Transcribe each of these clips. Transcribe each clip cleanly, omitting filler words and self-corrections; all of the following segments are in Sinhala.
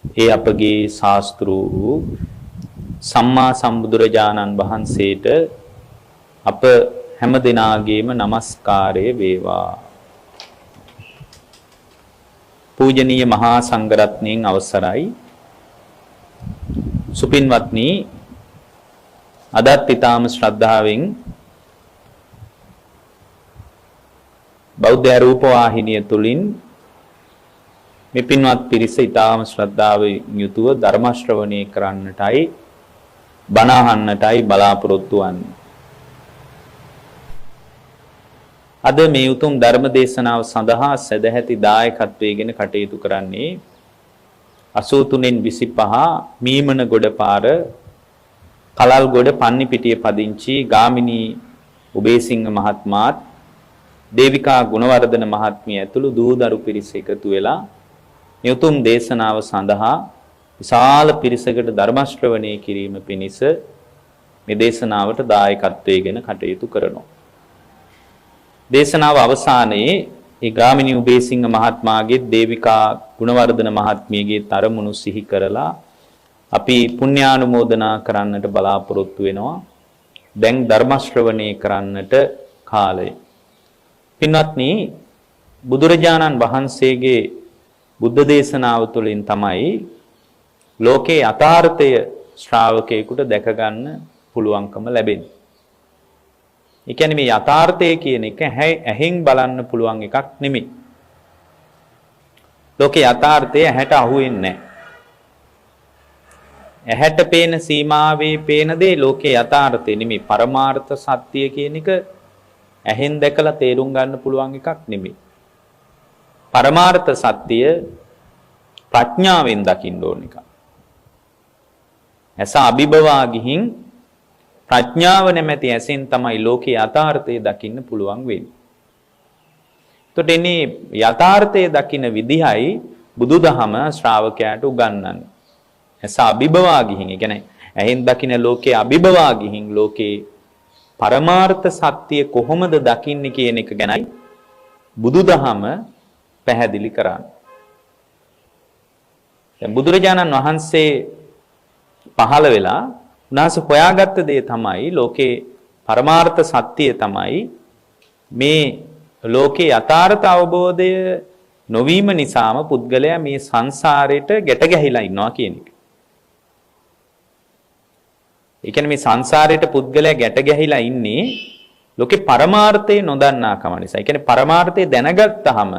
ඒ අපගේ ශාස්ත්‍රූ සම්මා සම්බුදුරජාණන් වහන්සේට අප හැම දිනාගේම নমස්කාරය වේවා. පූජනීය මහා සංඝරත්නයන් අවසරයි. සුපින්වත්නි, අදත් ඊටාම ශ්‍රද්ධාවෙන් බෞද්ධ රූප වාහිනිය තුලින් මේ පින්වත් පිරිස ඊටාම ශ්‍රද්ධාවෙන් යුතුව ධර්ම ශ්‍රවණය කරන්නටයි බණ අහන්නටයි බලාපොරොත්තු වන්නේ. අද මේ උතුම් ධර්ම දේශනාව සඳහා සදැහැති දායකත්වයෙන් කටයුතු කරන්නේ 83-25 මීමනගොඩ පාර කලල්ගොඩ පන්නිපිටිය පදිංචි ගාමිණී උබේසිංහ මහත්මයාත් දේවිකා ගුණවර්ධන මහත්මිය ඇතුළු දූදරු පිරිස එකතු වෙලා මේ උතුම් දේශනාව සඳහා විශාල පිරිසකට ධර්ම ශ්‍රවණය කිරීම පිණිස මේ දේශනාවට දායකත්වයෙන් කටයුතු කරනවා. දේශනාව අවසානයේ ඒ ගාමිණී උබේසිංහ මහත්මයාගේ දේවිකා ගුණවර්ධන මහත්මියගේ තරමුණු සිහි කරලා අපි පුණ්‍යානුමෝදනා කරන්නට බලාපොරොත්තු වෙනවා. දැන් ධර්ම ශ්‍රවණය කරන්නට කාලය. පින්වත්නි, බුදුරජාණන් වහන්සේගේ බුද්ධ දේශනාව තුළින් තමයි ලෝකේ යථාර්ථය ශ්‍රාවකයෙකුට දැක ගන්න පුළුවන්කම ලැබෙන්නේ. ඒ කියන්නේ මේ යථාර්ථය කියන එක ඇහෙන් බලන්න පුළුවන් එකක් නෙමෙයි. ලෝකේ යථාර්ථය ඇහැට අහුවෙන්නේ නැහැ. ඇහැට පේන සීමාවේ පේන දේ ලෝකේ යථාර්ථය නෙමෙයි. පරමාර්ථ සත්‍ය කියන එක ඇහෙන් දැකලා තේරුම් ගන්න පුළුවන් එකක් නෙමෙයි. පරමාර්ථ සත්‍ය ප්‍රඥාවෙන් දකින්න ඕන එකක්. ඇස අභිබවා ගිහින් ප්‍රඥාව නැමැති ඇසෙන් තමයි ලෝකේ යථාර්ථය දකින්න පුළුවන් වෙන්නේ. එතකොට එනේ යථාර්ථය දකින්න විදිහයි බුදුදහම ශ්‍රාවකයාට උගන්වන්නේ. ඇස අභිබවා ගිහින්, ඒ කියන්නේ ඇහෙන් දකින්න ලෝකේ අභිබවා ගිහින් ලෝකේ පරමාර්ථ සත්‍ය කොහොමද දකින්නේ කියන එක ගැනයි බුදුදහම පැහැදිලි කරන්නේ. දැන් බුදුරජාණන් වහන්සේ පහළ වෙලා උන්වහන්සේ හොයාගත්ත දේ තමයි ලෝකේ පරමාර්ථ සත්‍යය තමයි මේ ලෝකේ යථාර්ථ අවබෝධය නොවීම නිසාම පුද්ගලයා මේ සංසාරයට ගැට ගැහිලා ඉන්නවා කියන එක. ඒ කියන්නේ මේ සංසාරයට පුද්ගලයා ගැට ගැහිලා ඉන්නේ ලෝකේ පරමාර්ථය නොදන්නාකම නිසා. ඒ කියන්නේ පරමාර්ථය දැනගත්තාම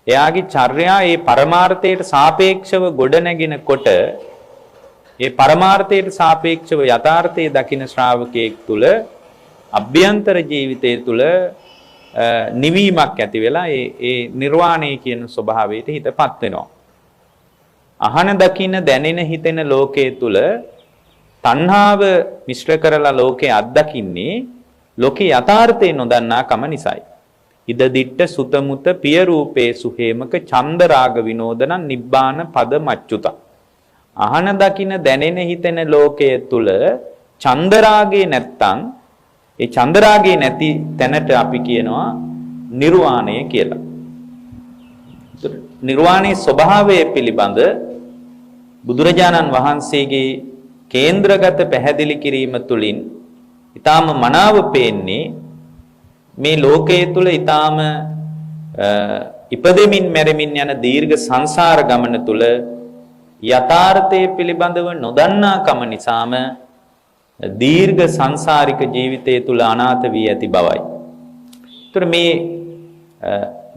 එයාගේ චර්යා ඒ පරමාර්ථයට සාපේක්ෂව ගොඩ නැගිනකොට ඒ පරමාර්ථයට සාපේක්ෂව යථාර්ථයේ දකින ශ්‍රාවකයෙක් තුල අභ්‍යන්තර ජීවිතය තුල නිවීමක් ඇති වෙලා ඒ නිර්වාණය කියන ස්වභාවයට හිතපත් වෙනවා. අහන දකින දැනෙන හිතෙන ලෝකයේ තුල තණ්හාව මිශ්‍ර කරලා ලෝකේ අත්දකින්නේ ලෝකේ යථාර්ථය නොදන්නා කම නිසායි. ඉද දිට්ඨ සුතමුත පිය රූපේ සුහේමක චන්ද රාග විනෝදන නිබ්බාන පද මච්චුත. අහන දකින දැනෙන හිතෙන ලෝකයේ තුල චන්දරාගේ නැත්තම් ඒ චන්දරාගේ නැති තැනට අපි කියනවා නිර්වාණය කියලා. නිර්වාණයේ ස්වභාවය පිළිබඳ බුදුරජාණන් වහන්සේගේ කේන්ද්‍රගත පැහැදිලි කිරීම තුළින් ඊටාම මනාව පේන්නේ මේ ලෝකයේ තුල ඊටාම ඉපදෙමින් මැරෙමින් යන දීර්ඝ සංසාර ගමන තුල යථාර්ථයේ පිළිබඳව නොදන්නා කම නිසාම දීර්ඝ සංසාරික ජීවිතය තුල අනාථ වී ඇති බවයි. ඒතර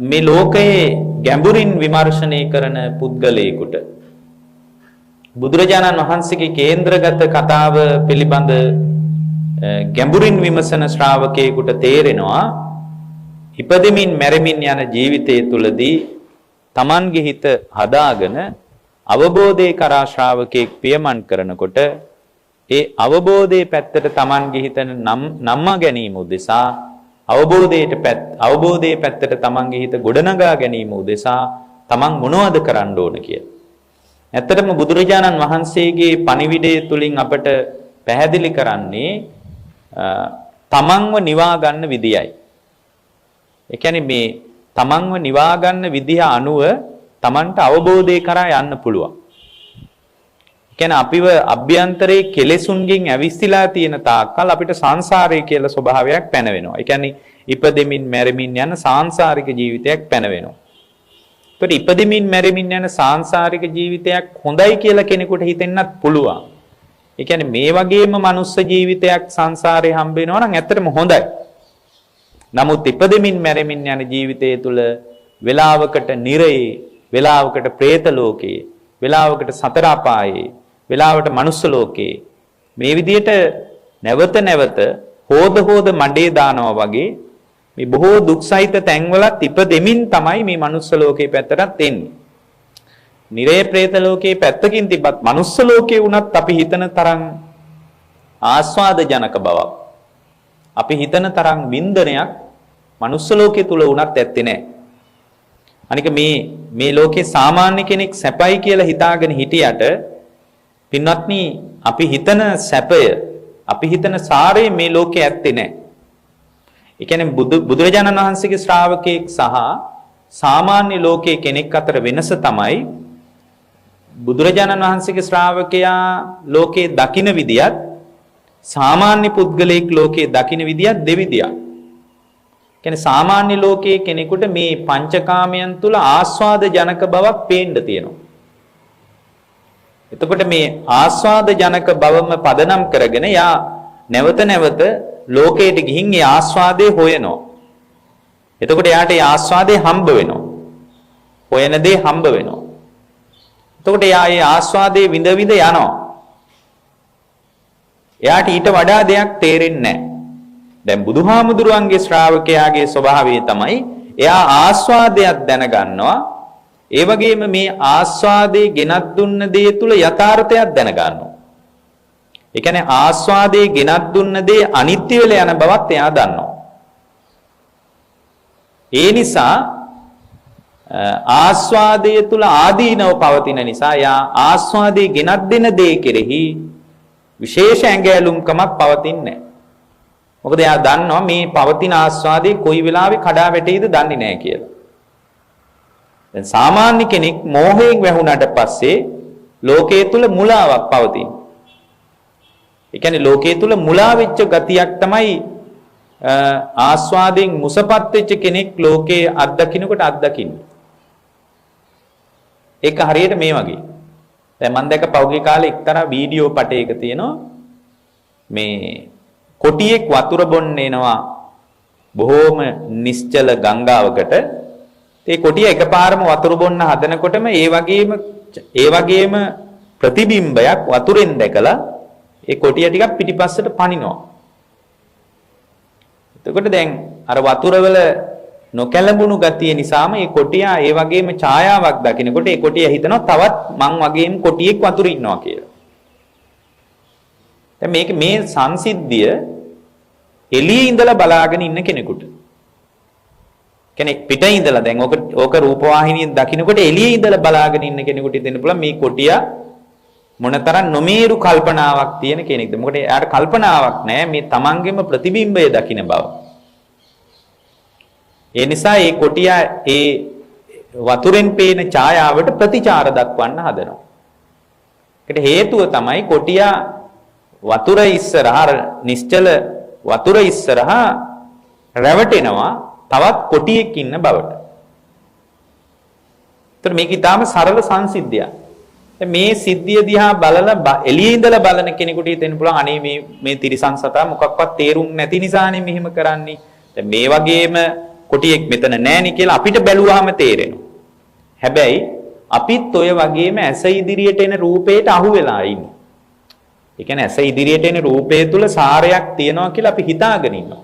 මේ ලෝකයේ ගැඹුරින් විමර්ශනය කරන පුද්ගලයෙකුට බුදුරජාණන් වහන්සේගේ කේන්ද්‍රගත කතාව පිළිබඳ ගැඹුරින් විමසන ශ්‍රාවකයෙකුට තේරෙනවා ඉපදෙමින් මැරෙමින් යන ජීවිතය තුලදී Tamanගේ හිත හදාගෙන අවබෝධය කරා ශ්‍රාවකෙක් පියමන් කරනකොට ඒ අවබෝධයේ පැත්තට Tamanගේ හිත නම්මා ගැනීම උදෙසා අවබෝධයේ පැත්තට Tamanගේ හිත ගොඩනගා ගැනීම උදෙසා Taman මොනවද කරන්න ඕන කියලා. ඇත්තටම බුදුරජාණන් වහන්සේගේ පණිවිඩය තුලින් අපට පැහැදිලි කරන්නේ තමන්ව නිවා ගන්න විදියයි. ඒ කියන්නේ මේ තමන්ව නිවා ගන්න විදිය අනුව තමන්ට අවබෝධය කරා යන්න පුළුවන්. කියන්නේ අපිව අභ්‍යන්තරයේ කෙලෙසුන්ගෙන් ඇවිස්සලා තියෙන තාක්කල් අපිට සංසාරය කියලා ස්වභාවයක් පැනවෙනවා. ඒ කියන්නේ ඉපදෙමින් මැරෙමින් යන සාංශාරික ජීවිතයක් පැනවෙනවා. ඒකට ඉපදෙමින් මැරෙමින් යන සාංශාරික ජීවිතයක් හොඳයි කියලා කෙනෙකුට හිතෙන්නත් පුළුවන්. ඒ කියන්නේ මේ වගේම මනුස්ස ජීවිතයක් සංසාරේ හම්බ වෙනවා නම් ඇත්තටම හොඳයි. නමුත් ඉපදෙමින් මැරෙමින් යන ජීවිතය තුළ වේලාවකට නිරයේ, වේලාවකට പ്രേත ලෝකේ, වේලාවකට සතර අපායේ, වේලාවට මනුස්ස ලෝකේ මේ විදිහට නැවත නැවත හොද මඩේ දානවා වගේ මේ බොහෝ දුක්සහිත තැන්වලත් ඉපදෙමින් තමයි මේ මනුස්ස ලෝකේ පැත්තට එන්නේ. නිරේ പ്രേත ලෝකේ පැත්තකින් තිබ්බත් මනුස්ස ලෝකේ වුණත් අපි හිතන තරම් ආස්වාද ජනක බවක්, අපි හිතන තරම් වින්දනයක් මනුස්ස ලෝකේ තුල වුණත් ඇත්තේ නැහැ. අනික මේ ලෝකේ සාමාන්‍ය කෙනෙක් සැපයි කියලා හිතාගෙන හිටියට පින්වත්නි අපි හිතන සැපය, අපි හිතන සාරය මේ ලෝකේ ඇත්තේ නැහැ. ඒ කියන්නේ බුදුරජාණන් වහන්සේගේ ශ්‍රාවකෙක් සහ සාමාන්‍ය ලෝකයේ කෙනෙක් අතර වෙනස තමයි බුදුරජාණන් වහන්සේගේ ශ්‍රාවකයා ලෝකේ දකින විදියත් සාමාන්‍ය පුද්ගලයෙක් ලෝකේ දකින විදියත් දෙවිදියක්. කියන්නේ සාමාන්‍ය ලෝකයේ කෙනෙකුට මේ පංචකාමයන් තුල ආස්වාද ජනක බවක් පේන්න තියෙනවා. එතකොට මේ ආස්වාද ජනක බවම පදනම් කරගෙන යා නැවත නැවත ලෝකයට ගිහින් ඒ ආස්වාදේ හොයනවා. එතකොට යාට ඒ ආස්වාදේ හම්බ වෙනවා. හොයන දේ හම්බ වෙනවා. එතකොට යා ඒ ආස්වාදේ විඳ විඳ යනවා. එයාට ඊට වඩා දෙයක් තේරෙන්නේ නැහැ. දැන් බුදුහාමුදුරුවන්ගේ ශ්‍රාවකයාගේ ස්වභාවය තමයි එයා ආස්වාදයක් දැනගන්නවා. ඒ වගේම මේ ආස්වාදේ ගෙනත් දුන්න දේ තුල යථාර්ථයක් දැනගන්නවා. ඒ කියන්නේ ආස්වාදේ ගෙනත් දුන්න දේ අනිත්‍ය වෙලා යන බවත් එයා දන්නවා. ඒ නිසා ආස්වාදයේ තුල ආදීනව පවතින නිසා එයා ආස්වාදේ ගෙනත් දෙන දේ කෙරෙහි විශේෂ ඇඟැලුම්කමක් පවතින්නේ නැහැ. මොකද එයා දන්නවා මේ පවතින ආස්වාදේ කොයි වෙලාවෙ කඩා වැටෙයිද දන්නේ නැහැ කියලා. දැන් සාමාන්‍ය කෙනෙක් මෝහයෙන් වැහුණාට පස්සේ ලෝකයේ තුල මුලාවක් පවතින. ඒ කියන්නේ ලෝකයේ තුල මුලා වෙච්ච ගතියක් තමයි ආස්වාදයෙන් මුසපත් වෙච්ච කෙනෙක් ලෝකයේ අත්දකින්නකොට අත්දකින්නේ. ඒක හරියට මේ වගේ. දැන් මම දැක්ක පෞද්ගලික කාලේ එක්තරා වීඩියෝ පටයක තියෙනවා මේ කොටියෙක් වතුර බොන්න එනවා බොහෝම නිශ්චල ගංගාවකට. ඒ කොටිය එකපාරම වතුර බොන්න හදනකොටම ඒ වගේම ප්‍රතිබිම්බයක් වතුරෙන් දැකලා ඒ කොටිය ටිකක් පිටිපස්සට පනිනවා. එතකොට දැන් අර වතුරවල නොකැලඹුණු ගතිය නිසාම මේ කොටියා ඒ වගේම ඡායාවක් දකිනකොට ඒ කොටිය හිතනවා තවත් මං වගේම කොටියෙක් වතුරේ ඉන්නවා කියලා. දැන් මේ සංසිද්ධිය එළියේ ඉඳලා බලාගෙන ඉන්න කෙනෙකුට කෙනෙක් පිටින් ඉඳලා දැන් ඕක රූපවාහිනියෙන් දකින්නකොට එළියේ ඉඳලා බලාගෙන ඉන්න කෙනෙකුට දෙන්න පුළුවන් මේ කොටියා මොනතරම් නොමේරු කල්පනාවක් තියෙන කෙනෙක්ද. මොකද එයාට කල්පනාවක් නැහැ මේ තමන්ගේම ප්‍රතිබිම්බය දකින්න බව. ඒ නිසා මේ කොටියා ඒ වතුරෙන් පේන ඡායාවට ප්‍රතිචාර දක්වන්න හදනවා. ඒකට හේතුව තමයි කොටියා වතුර ඉස්සරහා නිශ්චල වතුර ඉස්සරහා රැවටෙනවා තවත් කොටියෙක් ඉන්න බවට. ඒතර මේක ඊටාම සරල සංසිද්ධියක්. මේ සිද්ධිය දිහා බලලා එළියේ ඉඳලා බලන කෙනෙකුට හිතෙන්න පුළුවන් අනේ මේ තිරිසන් සතා මොකක්වත් තේරුම් නැති නිසානේ මෙහෙම කරන්නේ. දැන් මේ වගේම කොටියෙක් මෙතන නැහෙනි කියලා අපිට බැලුවාම තේරෙනවා. හැබැයි අපිත් ඔය වගේම ඇස ඉදිරියට එන රූපයට අහු වෙලා ඉන්නේ. ඒ කියන්නේ ඇස ඉදිරියට එන රූපය තුල සාරයක් තියෙනවා කියලා අපි හිතාගෙන ඉන්නවා.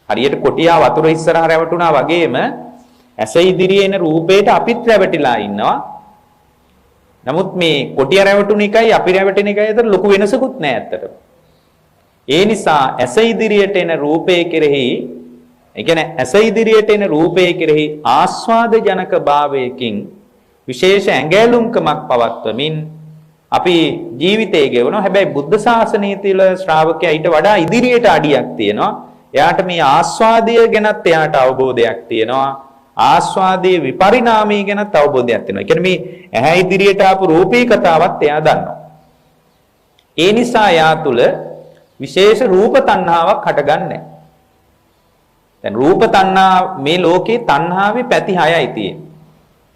හරියට කොටියා වතුර ඉස්සරහා රැවටුණා වගේම ඇස ඉදිරියේ එන රූපයට අපිත් රැවටිලා ඉන්නවා. නමුත් මේ කොටියා රැවටුණ එකයි අපි රැවටෙන එකයි අතර ලොකු වෙනසකුත් නැහැ ඇත්තටම. ඒ නිසා ඇස ඉදිරියට එන රූපය කෙරෙහි ඒ කියන්නේ ඇස ඉදිරියට එන රූපය කෙරෙහි ආස්වාද ජනක භාවයකින් විශේෂ ඇඟැලුම්කමක් පවත්වමින් අපි ජීවිතය ගෙවනවා. හැබැයි බුද්ධ ශාසනයේ තියල ශ්‍රාවකයා ඊට වඩා ඉදිරියට අඩියක් තියෙනවා. එයාට මේ ආස්වාදය ගැනත් එයාට අවබෝධයක් තියෙනවා. ආස්වාදයේ විපරිණාමය ගැන අවබෝධයක් තියෙනවා. ඒ කියන්නේ මේ ඇහැ ඉදිරියට ආපු රූපේ කතාවත් එයා දන්නවා. ඒ නිසා එයා තුල විශේෂ රූප තණ්හාවක් හටගන්නේ නැහැ. දැන් රූප තණ්හා මේ ලෝකේ තණ්හාවේ පැති 6යි තියෙන්නේ.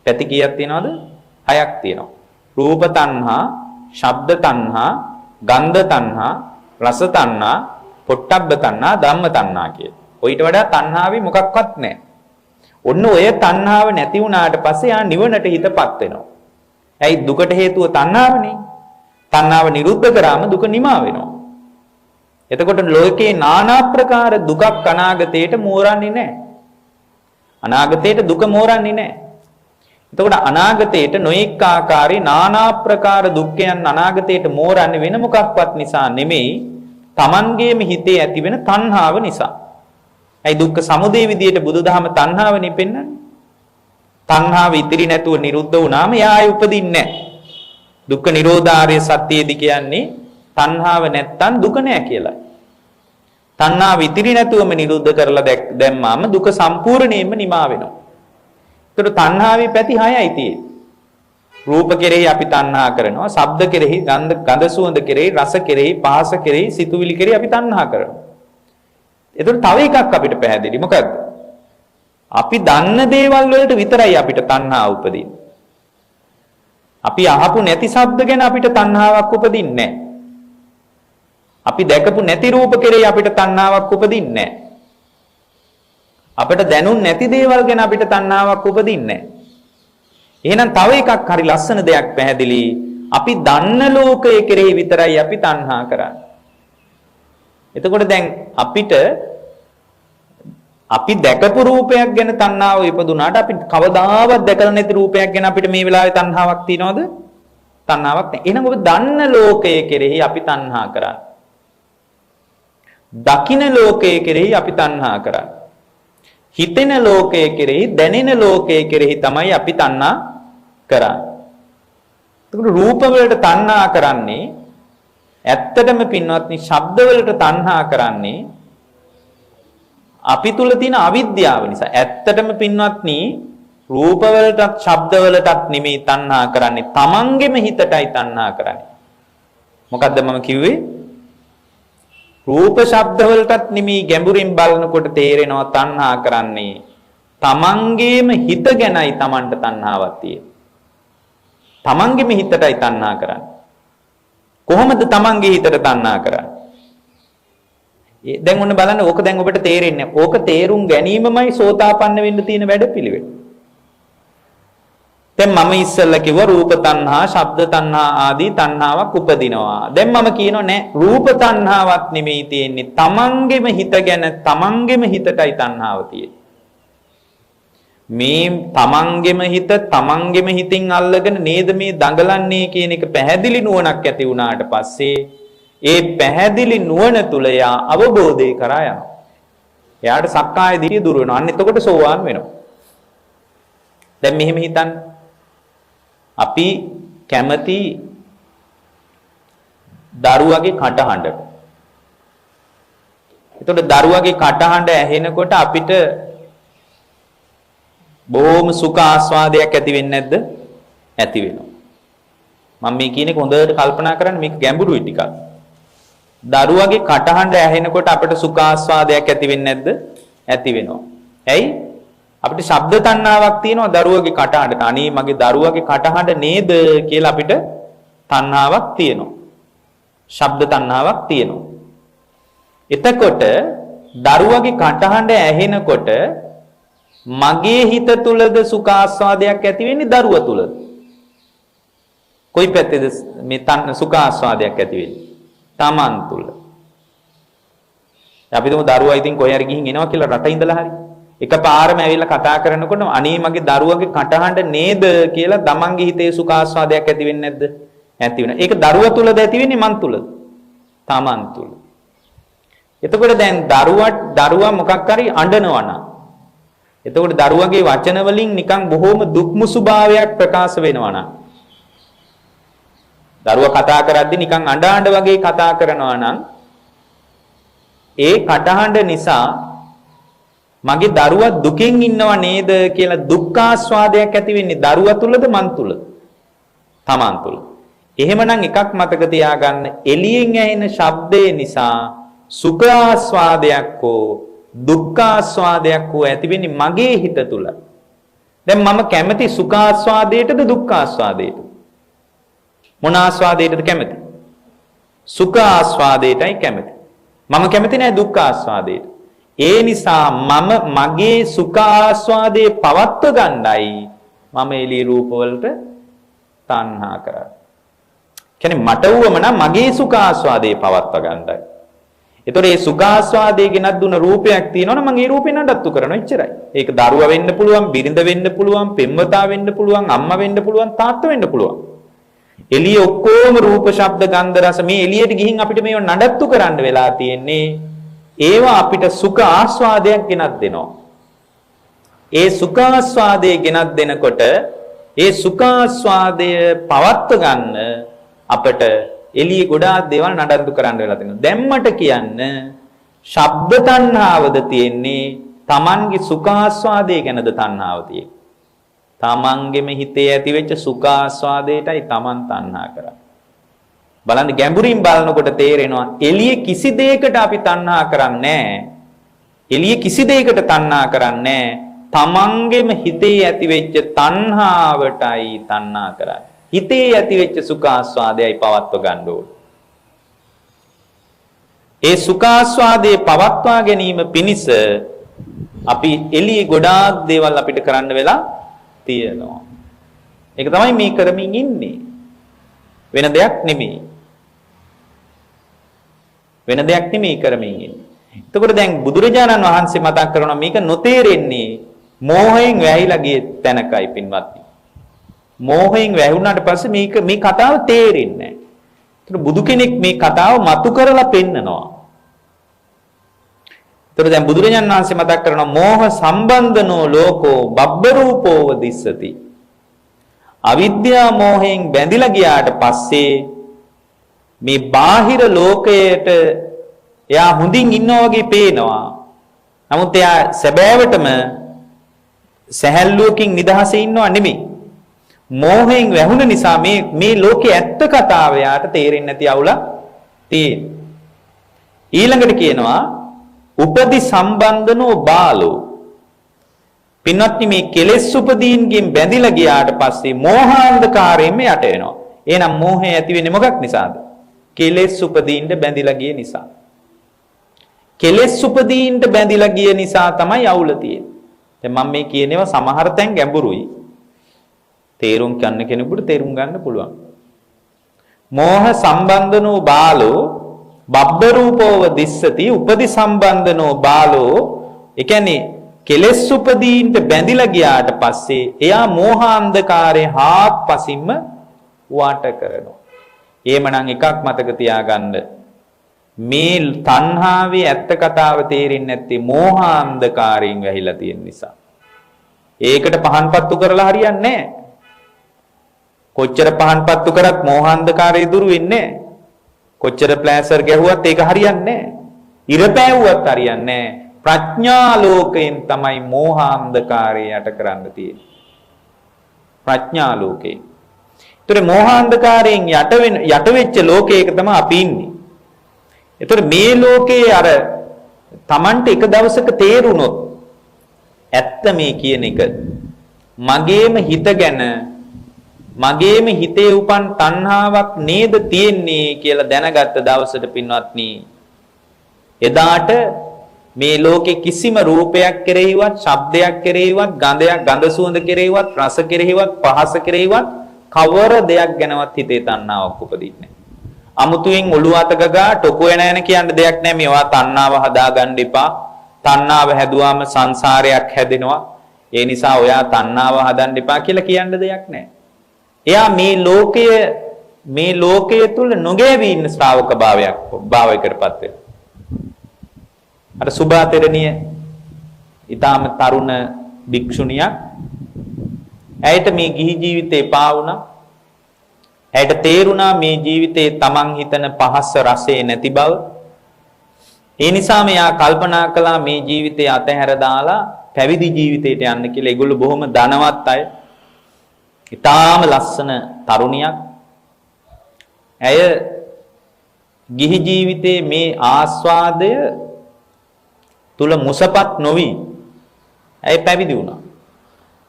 පැති කීයක් තියෙනවද? 6ක් තියෙනවා. රූප තණ්හා, ශබ්ද තණ්හා, ගන්ධ තණ්හා, රස තණ්හා, පොට්ටබ්බ තණ්හා, ධම්ම තණ්හා කිය. ඔయిత වඩා තණ්හාවේ මොකක්වත් නැහැ. ඔන්න ඔය තණ්හාව නැති වුණාට පස්සේ යා නිවනට හිතපත් වෙනවා. ඇයි දුකට හේතුව තණ්හාවනේ. තණ්හාව නිරුද්ධ කරාම දුක නිමා වෙනවා. එතකොට ලෝකේ নানা ප්‍රකාර දුකක් අනාගතයට මෝරන්නේ නැහැ. අනාගතයට දුක මෝරන්නේ නැහැ. එතකොට අනාගතයට නොඑක ආකාරي নানা ප්‍රකාර දුක්ඛයන් අනාගතයට මෝරන්නේ වෙන මොකක්වත් නිසා නෙමෙයි Tamangeම හිතේ ඇති වෙන තණ්හාව නිසා. ඇයි දුක්ඛ සමුදය විදියට බුදුදහම තණ්හාවනේ පෙන්වන්නේ. තණ්හාව ඉතිරි නැතුව නිරුද්ධ වුණාම යායි උපදින්නේ නැහැ. දුක්ඛ නිරෝධාර්ය සත්‍යයේදී කියන්නේ තණ්හාව නැත්තම් දුක නැහැ කියලා. තණ්හාව ඉතිරි නැතුවම නිරුද්ධ කරලා දැම්මාම දුක සම්පූර්ණයෙන්ම නිමා වෙනවා. ඒකට තණ්හාවේ පැති 6යි තියෙන්නේ. රූප කෙරෙහි අපි තණ්හා කරනවා, ශබ්ද කෙරෙහි, ගන්ධ සුවඳ කෙරෙහි, රස කෙරෙහි, පහස කෙරෙහි, සිතුවිලි කෙරෙහි අපි තණ්හා කරනවා. ඒතකොට තව එකක් අපිට පැහැදිලි. මොකද්ද? අපි දන්න දේවල් වලට විතරයි අපිට තණ්හාව උපදින්නේ. අපි අහපු නැති ශබ්ද ගැන අපිට තණ්හාවක් උපදින්නේ නැහැ. අපි දැකපු නැති රූප කෙරෙහි අපිට තණ්හාවක් උපදින්නේ නැහැ. අපිට දැනුන් නැති දේවල් ගැන අපිට තණ්හාවක් උපදින්නේ නැහැ. එහෙනම් තව එකක් හරි ලස්සන දෙයක් පැහැදිලි. අපි දන්න ලෝකයේ කෙරෙහි විතරයි අපි තණ්හා කරන්නේ. එතකොට දැන් අපිට අපි දැකපු රූපයක් ගැන තණ්හාව ඉපදුනාට අපි කවදාවත් දැකලා නැති රූපයක් ගැන අපිට මේ වෙලාවේ තණ්හාවක් තියනවද? තණ්හාවක් නැහැ. එහෙනම් ඔබ දන්න ලෝකයේ කෙරෙහි අපි තණ්හා කරන්නේ. දකින ලෝකයේ කෙරෙහි අපි තණ්හා කරන්නේ. හිතෙන ලෝකයේ කෙරෙහි, දැනෙන ලෝකයේ කෙරෙහි තමයි අපි තණ්හා කරන්නේ. එතකොට රූප වලට තණ්හා කරන්නේ ඇත්තටම පින්වත්නි ශබ්ද වලට තණ්හා කරන්නේ අපි තුල තියෙන අවිද්‍යාව නිසා. ඇත්තටම පින්වත්නි රූප වලටත් ශබ්ද වලටත් නෙමෙයි තණ්හා කරන්නේ. තමන්ගෙම හිතටයි තණ්හා කරන්නේ. මොකද්ද මම කිව්වේ? රූප ශබ්ද වලටත් නෙමෙයි ගැඹුරින් බලනකොට තේරෙනවා තණ්හා කරන්නේ. තමන්ගේම හිත ගැනයි තමන්ට තණ්හාවක් තියෙන්නේ. තමන්ගේම හිතටයි තණ්හා කරන්නේ. කොහොමද තමන්ගේ හිතට තණ්හා කරන්නේ? දැන් ඔන්න බලන්න ඕක දැන් ඔබට තේරෙන්නේ නැහැ. ඕක තේරුම් ගැනීමමයි සෝතාපන්න වෙන්න තියෙන වැඩපිළිවෙල. දැන් මම ඉස්සෙල්ලා කිව්වා රූප තණ්හා, ශබ්ද තණ්හා ආදී තණ්හාවක් උපදිනවා. දැන් මම කියනවා නෑ රූප තණ්හාවක් නෙමෙයි තියෙන්නේ. තමන්ගෙම හිත ගැන තමන්ගෙම හිතටයි තණ්හාව තියෙන්නේ. මේ තමන්ගෙම හිත තමන්ගෙම හිතින් අල්ලගෙන නේද මේ දඟලන්නේ කියන එක පැහැදිලි නුවණක් ඇති වුණාට පස්සේ ඒ පැහැදිලි නුවණ තුල යා අවබෝධය කරා යනවා. එයාට සක්කාය දිට්ඨිය දුර වෙනවා. අන්න එතකොට සෝවාන් වෙනවා. දැන් මෙහෙම හිතන්න. අපි කැමති දරුවගේ කටහඬ. එතකොට දරුවගේ කටහඬ ඇහෙනකොට අපිට බොහොම සුඛ ආස්වාදයක් ඇති වෙන්නේ නැද්ද? ඇති වෙනවා. මම මේ කියන එක හොඳට කල්පනා කරන්න මේක ගැඹුරුයි ටිකක්. දරුවගේ කටහඬ ඇහෙනකොට අපිට සුඛ ආස්වාදයක් ඇති වෙන්නේ නැද්ද? ඇති වෙනවා. ඇයි? අපිට ශබ්ද තණ්හාවක් තියෙනවා දරුවගේ කටහඬට. අනේ මගේ දරුවගේ කටහඬ නේද කියලා අපිට තණ්හාවක් තියෙනවා. ශබ්ද තණ්හාවක් තියෙනවා. එතකොට දරුවගේ කටහඬ ඇහෙනකොට මගේ හිත තුලද සුඛ ආස්වාදයක් ඇති වෙන්නේ දරුවා තුලද? කොයි පැත්තේද මේ සුඛ ආස්වාදයක් ඇති වෙන්නේ? Taman තුල. අපි තුමු දරුවා ඉතින් කොහේ හරි ගිහින් එනවා කියලා රට ඉඳලා හරි. එකපාරම ඇවිල්ලා කතා කරනකොට අනේ මගේ දරුවගේ කටහඬ නේද කියලා තමන්ගේ හිතේ සුඛ ආස්වාදයක් ඇති වෙන්නේ නැද්ද? ඇති වෙනවා. ඒක දරුවා තුලද ඇති වෙන්නේ මන් තුලද? Taman තුල. එතකොට දැන් දරුවා මොකක් හරි අඬනවා නම් එතකොට දරුවගේ වචන වලින් නිකන් බොහොම දුක්මුසු භාවයක් ප්‍රකාශ වෙනවා නම් දරුවා කතා කරද්දී නිකන් අඬ වගේ කතා කරනවා නම් ඒ කටහඬ නිසා මගේ දරුවා දුකින් ඉන්නව නේද කියලා දුක්ඛාස්වාදයක් ඇති වෙන්නේ දරුවා තුලද මන් තුලද? තමන් තුල. එහෙමනම් එකක් මතක තියාගන්න එළියෙන් ඇහෙන ශබ්දේ නිසා සුඛාස්වාදයක් හෝ දුක්ඛාස්වාදයක් හෝ ඇති වෙන්නේ මගේ හිත තුල. දැන් මම කැමති සුඛාස්වාදයටද දුක්ඛාස්වාදයටද? මොන ආස්වාදයටද කැමති? සුඛාස්වාදයටයි කැමති. මම කැමති නෑ දුක්ඛාස්වාදයට. ඒ නිසා මම මගේ සුඛාස්වාදයේ පවත්ව ගන්නයි මම එළිය රූප වලට තණ්හා කරන්නේ. කියන්නේ මට වුවමනා මගේ සුඛාස්වාදයේ පවත්ව ගන්නයි. ඒතොර මේ සුඛාස්වාදයේ ගෙනත් දුන රූපයක් තියෙනවනම් මම ඒ රූපේ නඩත්තු කරනවා එච්චරයි. ඒක දරුවා වෙන්න පුළුවන්, බිරිඳ වෙන්න පුළුවන්, පෙම්වතා වෙන්න පුළුවන්, අම්මා වෙන්න පුළුවන්, තාත්තා වෙන්න පුළුවන්. එළිය ඔක්කොම රූප, ශබ්ද, ගන්ධ, රස මේ එළියට ගිහින් අපිට මේව නඩත්තු කරන්න වෙලා තියෙන්නේ. ඒවා අපිට සුඛ ආස්වාදයක් ගෙනත් දෙනවා. ඒ සුඛ ආස්වාදයේ ගෙනත් දෙනකොට ඒ සුඛ ආස්වාදය පවත්ව ගන්න අපට එළිය ගොඩාක් දේවල් නඩත්තු කරන්න වෙලා තියෙනවා. දැම්මට කියන්න ශබ්ද තණ්හාවද තියෙන්නේ Tamanගේ සුඛ ආස්වාදයේ ගැනද තණ්හාව තියෙන්නේ? තමන්ගෙම හිතේ ඇති වෙච්ච සුඛාස්වාදයටයි තමන් තණ්හා කරන්නේ. බලන්න ගැඹුරින් බලනකොට තේරෙනවා එළිය කිසි දෙයකට අපි තණ්හා කරන්නේ නැහැ. එළිය කිසි දෙයකට තණ්හා කරන්නේ නැහැ. තමන්ගෙම හිතේ ඇති වෙච්ච තණ්හාවටයි තණ්හා කරන්නේ. හිතේ ඇති වෙච්ච සුඛාස්වාදයයි පවත්ව ගන්න ඕනේ. ඒ සුඛාස්වාදයේ පවත්වා ගැනීම පිණිස අපි එළිය ගොඩාක් දේවල් අපිට කරන්න වෙලා තියෙනවා. ඒක තමයි මේ කරමින් ඉන්නේ. වෙන දෙයක් නෙමෙයි. වෙන දෙයක් නෙමෙයි කරමින් ඉන්නේ. එතකොට දැන් බුදුරජාණන් වහන්සේ මතක් කරනවා මේක නොතේරෙන්නේ මෝහයෙන් වැහිලා ගිය තැනකයි පින්වත්නි. මෝහයෙන් වැහුණාට පස්සේ මේ කතාව තේරෙන්නේ නැහැ. ඒතර බුදු කෙනෙක් මේ කතාව මතු කරලා පෙන්නනවා. ඒතර දැන් බුදුරජාණන් වහන්සේ මතක් කරනවා මෝහ සම්බන්ධනෝ ලෝකෝ බබ්බරූපෝව දිස්සති. අවිද්‍යා මෝහයෙන් බැඳිලා ගියාට පස්සේ මේ බාහිර ලෝකයට එයා හොඳින් ඉන්නා වගේ පේනවා. නමුත් එයා සැබෑවටම සැහැල්ලුවකින් නිදහසේ ඉන්නව නෙමෙයි. මෝහයෙන් වැහුණ නිසා මේ ලෝකේ ඇත්ත කතාව යාට තේරෙන්නේ නැති අවුලක් තියෙන. ඊළඟට කියනවා උපදි සම්බන්ධනෝ බාලෝ. පින්වත්නි මේ කෙලෙස් උපදීන්ගෙන් බැඳිලා ගියාට පස්සේ මෝහාන්ධකාරයෙන් යට වෙනවා. එහෙනම් මෝහය ඇති වෙන්නේ මොකක් නිසාද? කෙලෙස් උපදීන්ට බැඳිලා ගිය නිසා. කෙලෙස් උපදීන්ට බැඳිලා ගිය නිසා තමයි අවුල තියෙන්නේ. දැන් මම මේ කියනේවා සමහර තැන් ගැඹුරුයි. තේරුම් ගන්න කෙනෙකුට තේරුම් ගන්න පුළුවන්. මෝහ සම්බන්ධනෝ බාලෝ බබ්බ රූපෝව දිස්සති උපදි සම්බන්ධනෝ බාලෝ. ඒ කියන්නේ කෙලෙස් උපදීන්ට බැඳිලා ගියාට පස්සේ එයා මෝහාන්ධකාරයේ හාත්පසින්ම වාට කරනවා. එහෙමනම් එකක් මතක තියාගන්න. මේ තණ්හාවේ ඇත්ත කතාව තේරෙන්නේ නැත්තේ මෝහාන්ධකාරයෙන් වැහිලා තියෙන නිසා. ඒකට පහන්පත්තු කරලා හරියන්නේ නැහැ. කොච්චර පහන්පත්තු කරත් මෝහාන්ධකාරය දුරු වෙන්නේ නැහැ. කොච්චර ප්ලෑසර් ගැහුවත් ඒක හරියන්නේ නැහැ. ඉර පෑවුවත් හරියන්නේ නැහැ. ප්‍රඥා ලෝකයෙන් තමයි මෝහාන්ධකාරය යට කරන්න තියෙන්නේ. ප්‍රඥා ලෝකේ. ඒතර මෝහාන්ධකාරයෙන් යට වෙච්ච ලෝකයක තමයි අපි ඉන්නේ. ඒතර මේ ලෝකේ අර Tamanට එක දවසක තේරුණොත් ඇත්ත මේ කියන එක මගේම හිත ගැන මගේම හිතේ උපන් තණ්හාවක් නේද තියෙන්නේ කියලා දැනගත්ත දවසට පින්වත්නි එදාට මේ ලෝකේ කිසිම රූපයක් කෙරෙහිවත් ශබ්දයක් කෙරෙහිවත් ගඳ සුවඳ කෙරෙහිවත් රස කෙරෙහිවත් පහස කෙරෙහිවත් කවර දෙයක් ගැනවත් හිතේ තණ්හාවක් උපදින්නේ නැහැ. අමුතුවෙන් ඔළුව අත ගගා ටොකෝ නැන කියන දෙයක් නැහැ. මේවා තණ්හාව හදාගන්න එපා. තණ්හාව හැදුවාම සංසාරයක් හැදෙනවා. ඒ නිසා ඔයා තණ්හාව හදන්න එපා කියලා කියන්න දෙයක් නැහැ. එයා මේ ලෝකයේ තුල නොගැවී ඉන්න ශ්‍රාවක භාවයකටපත් වෙනවා. අර සුභා තෙරණිය ඊටාම තරුණ භික්ෂුණියක්. ඇයට මේ ගිහි ජීවිතේ එපා වුණා. ඇයට තේරුණා මේ ජීවිතේ තමන් හිතන පහස රසය නැති බව. ඒ නිසා මෙයා කල්පනා කළා මේ ජීවිතය අතහැර දාලා පැවිදි ජීවිතයට යන්න කියලා. ඒගොල්ලෝ බොහොම ධනවත් අය. ඊටාම ලස්සන තරුණියක්. ඇය ගිහි ජීවිතයේ මේ ආස්වාදය තුල මුසපත් නොවි ඇය පැවිදි වුණා.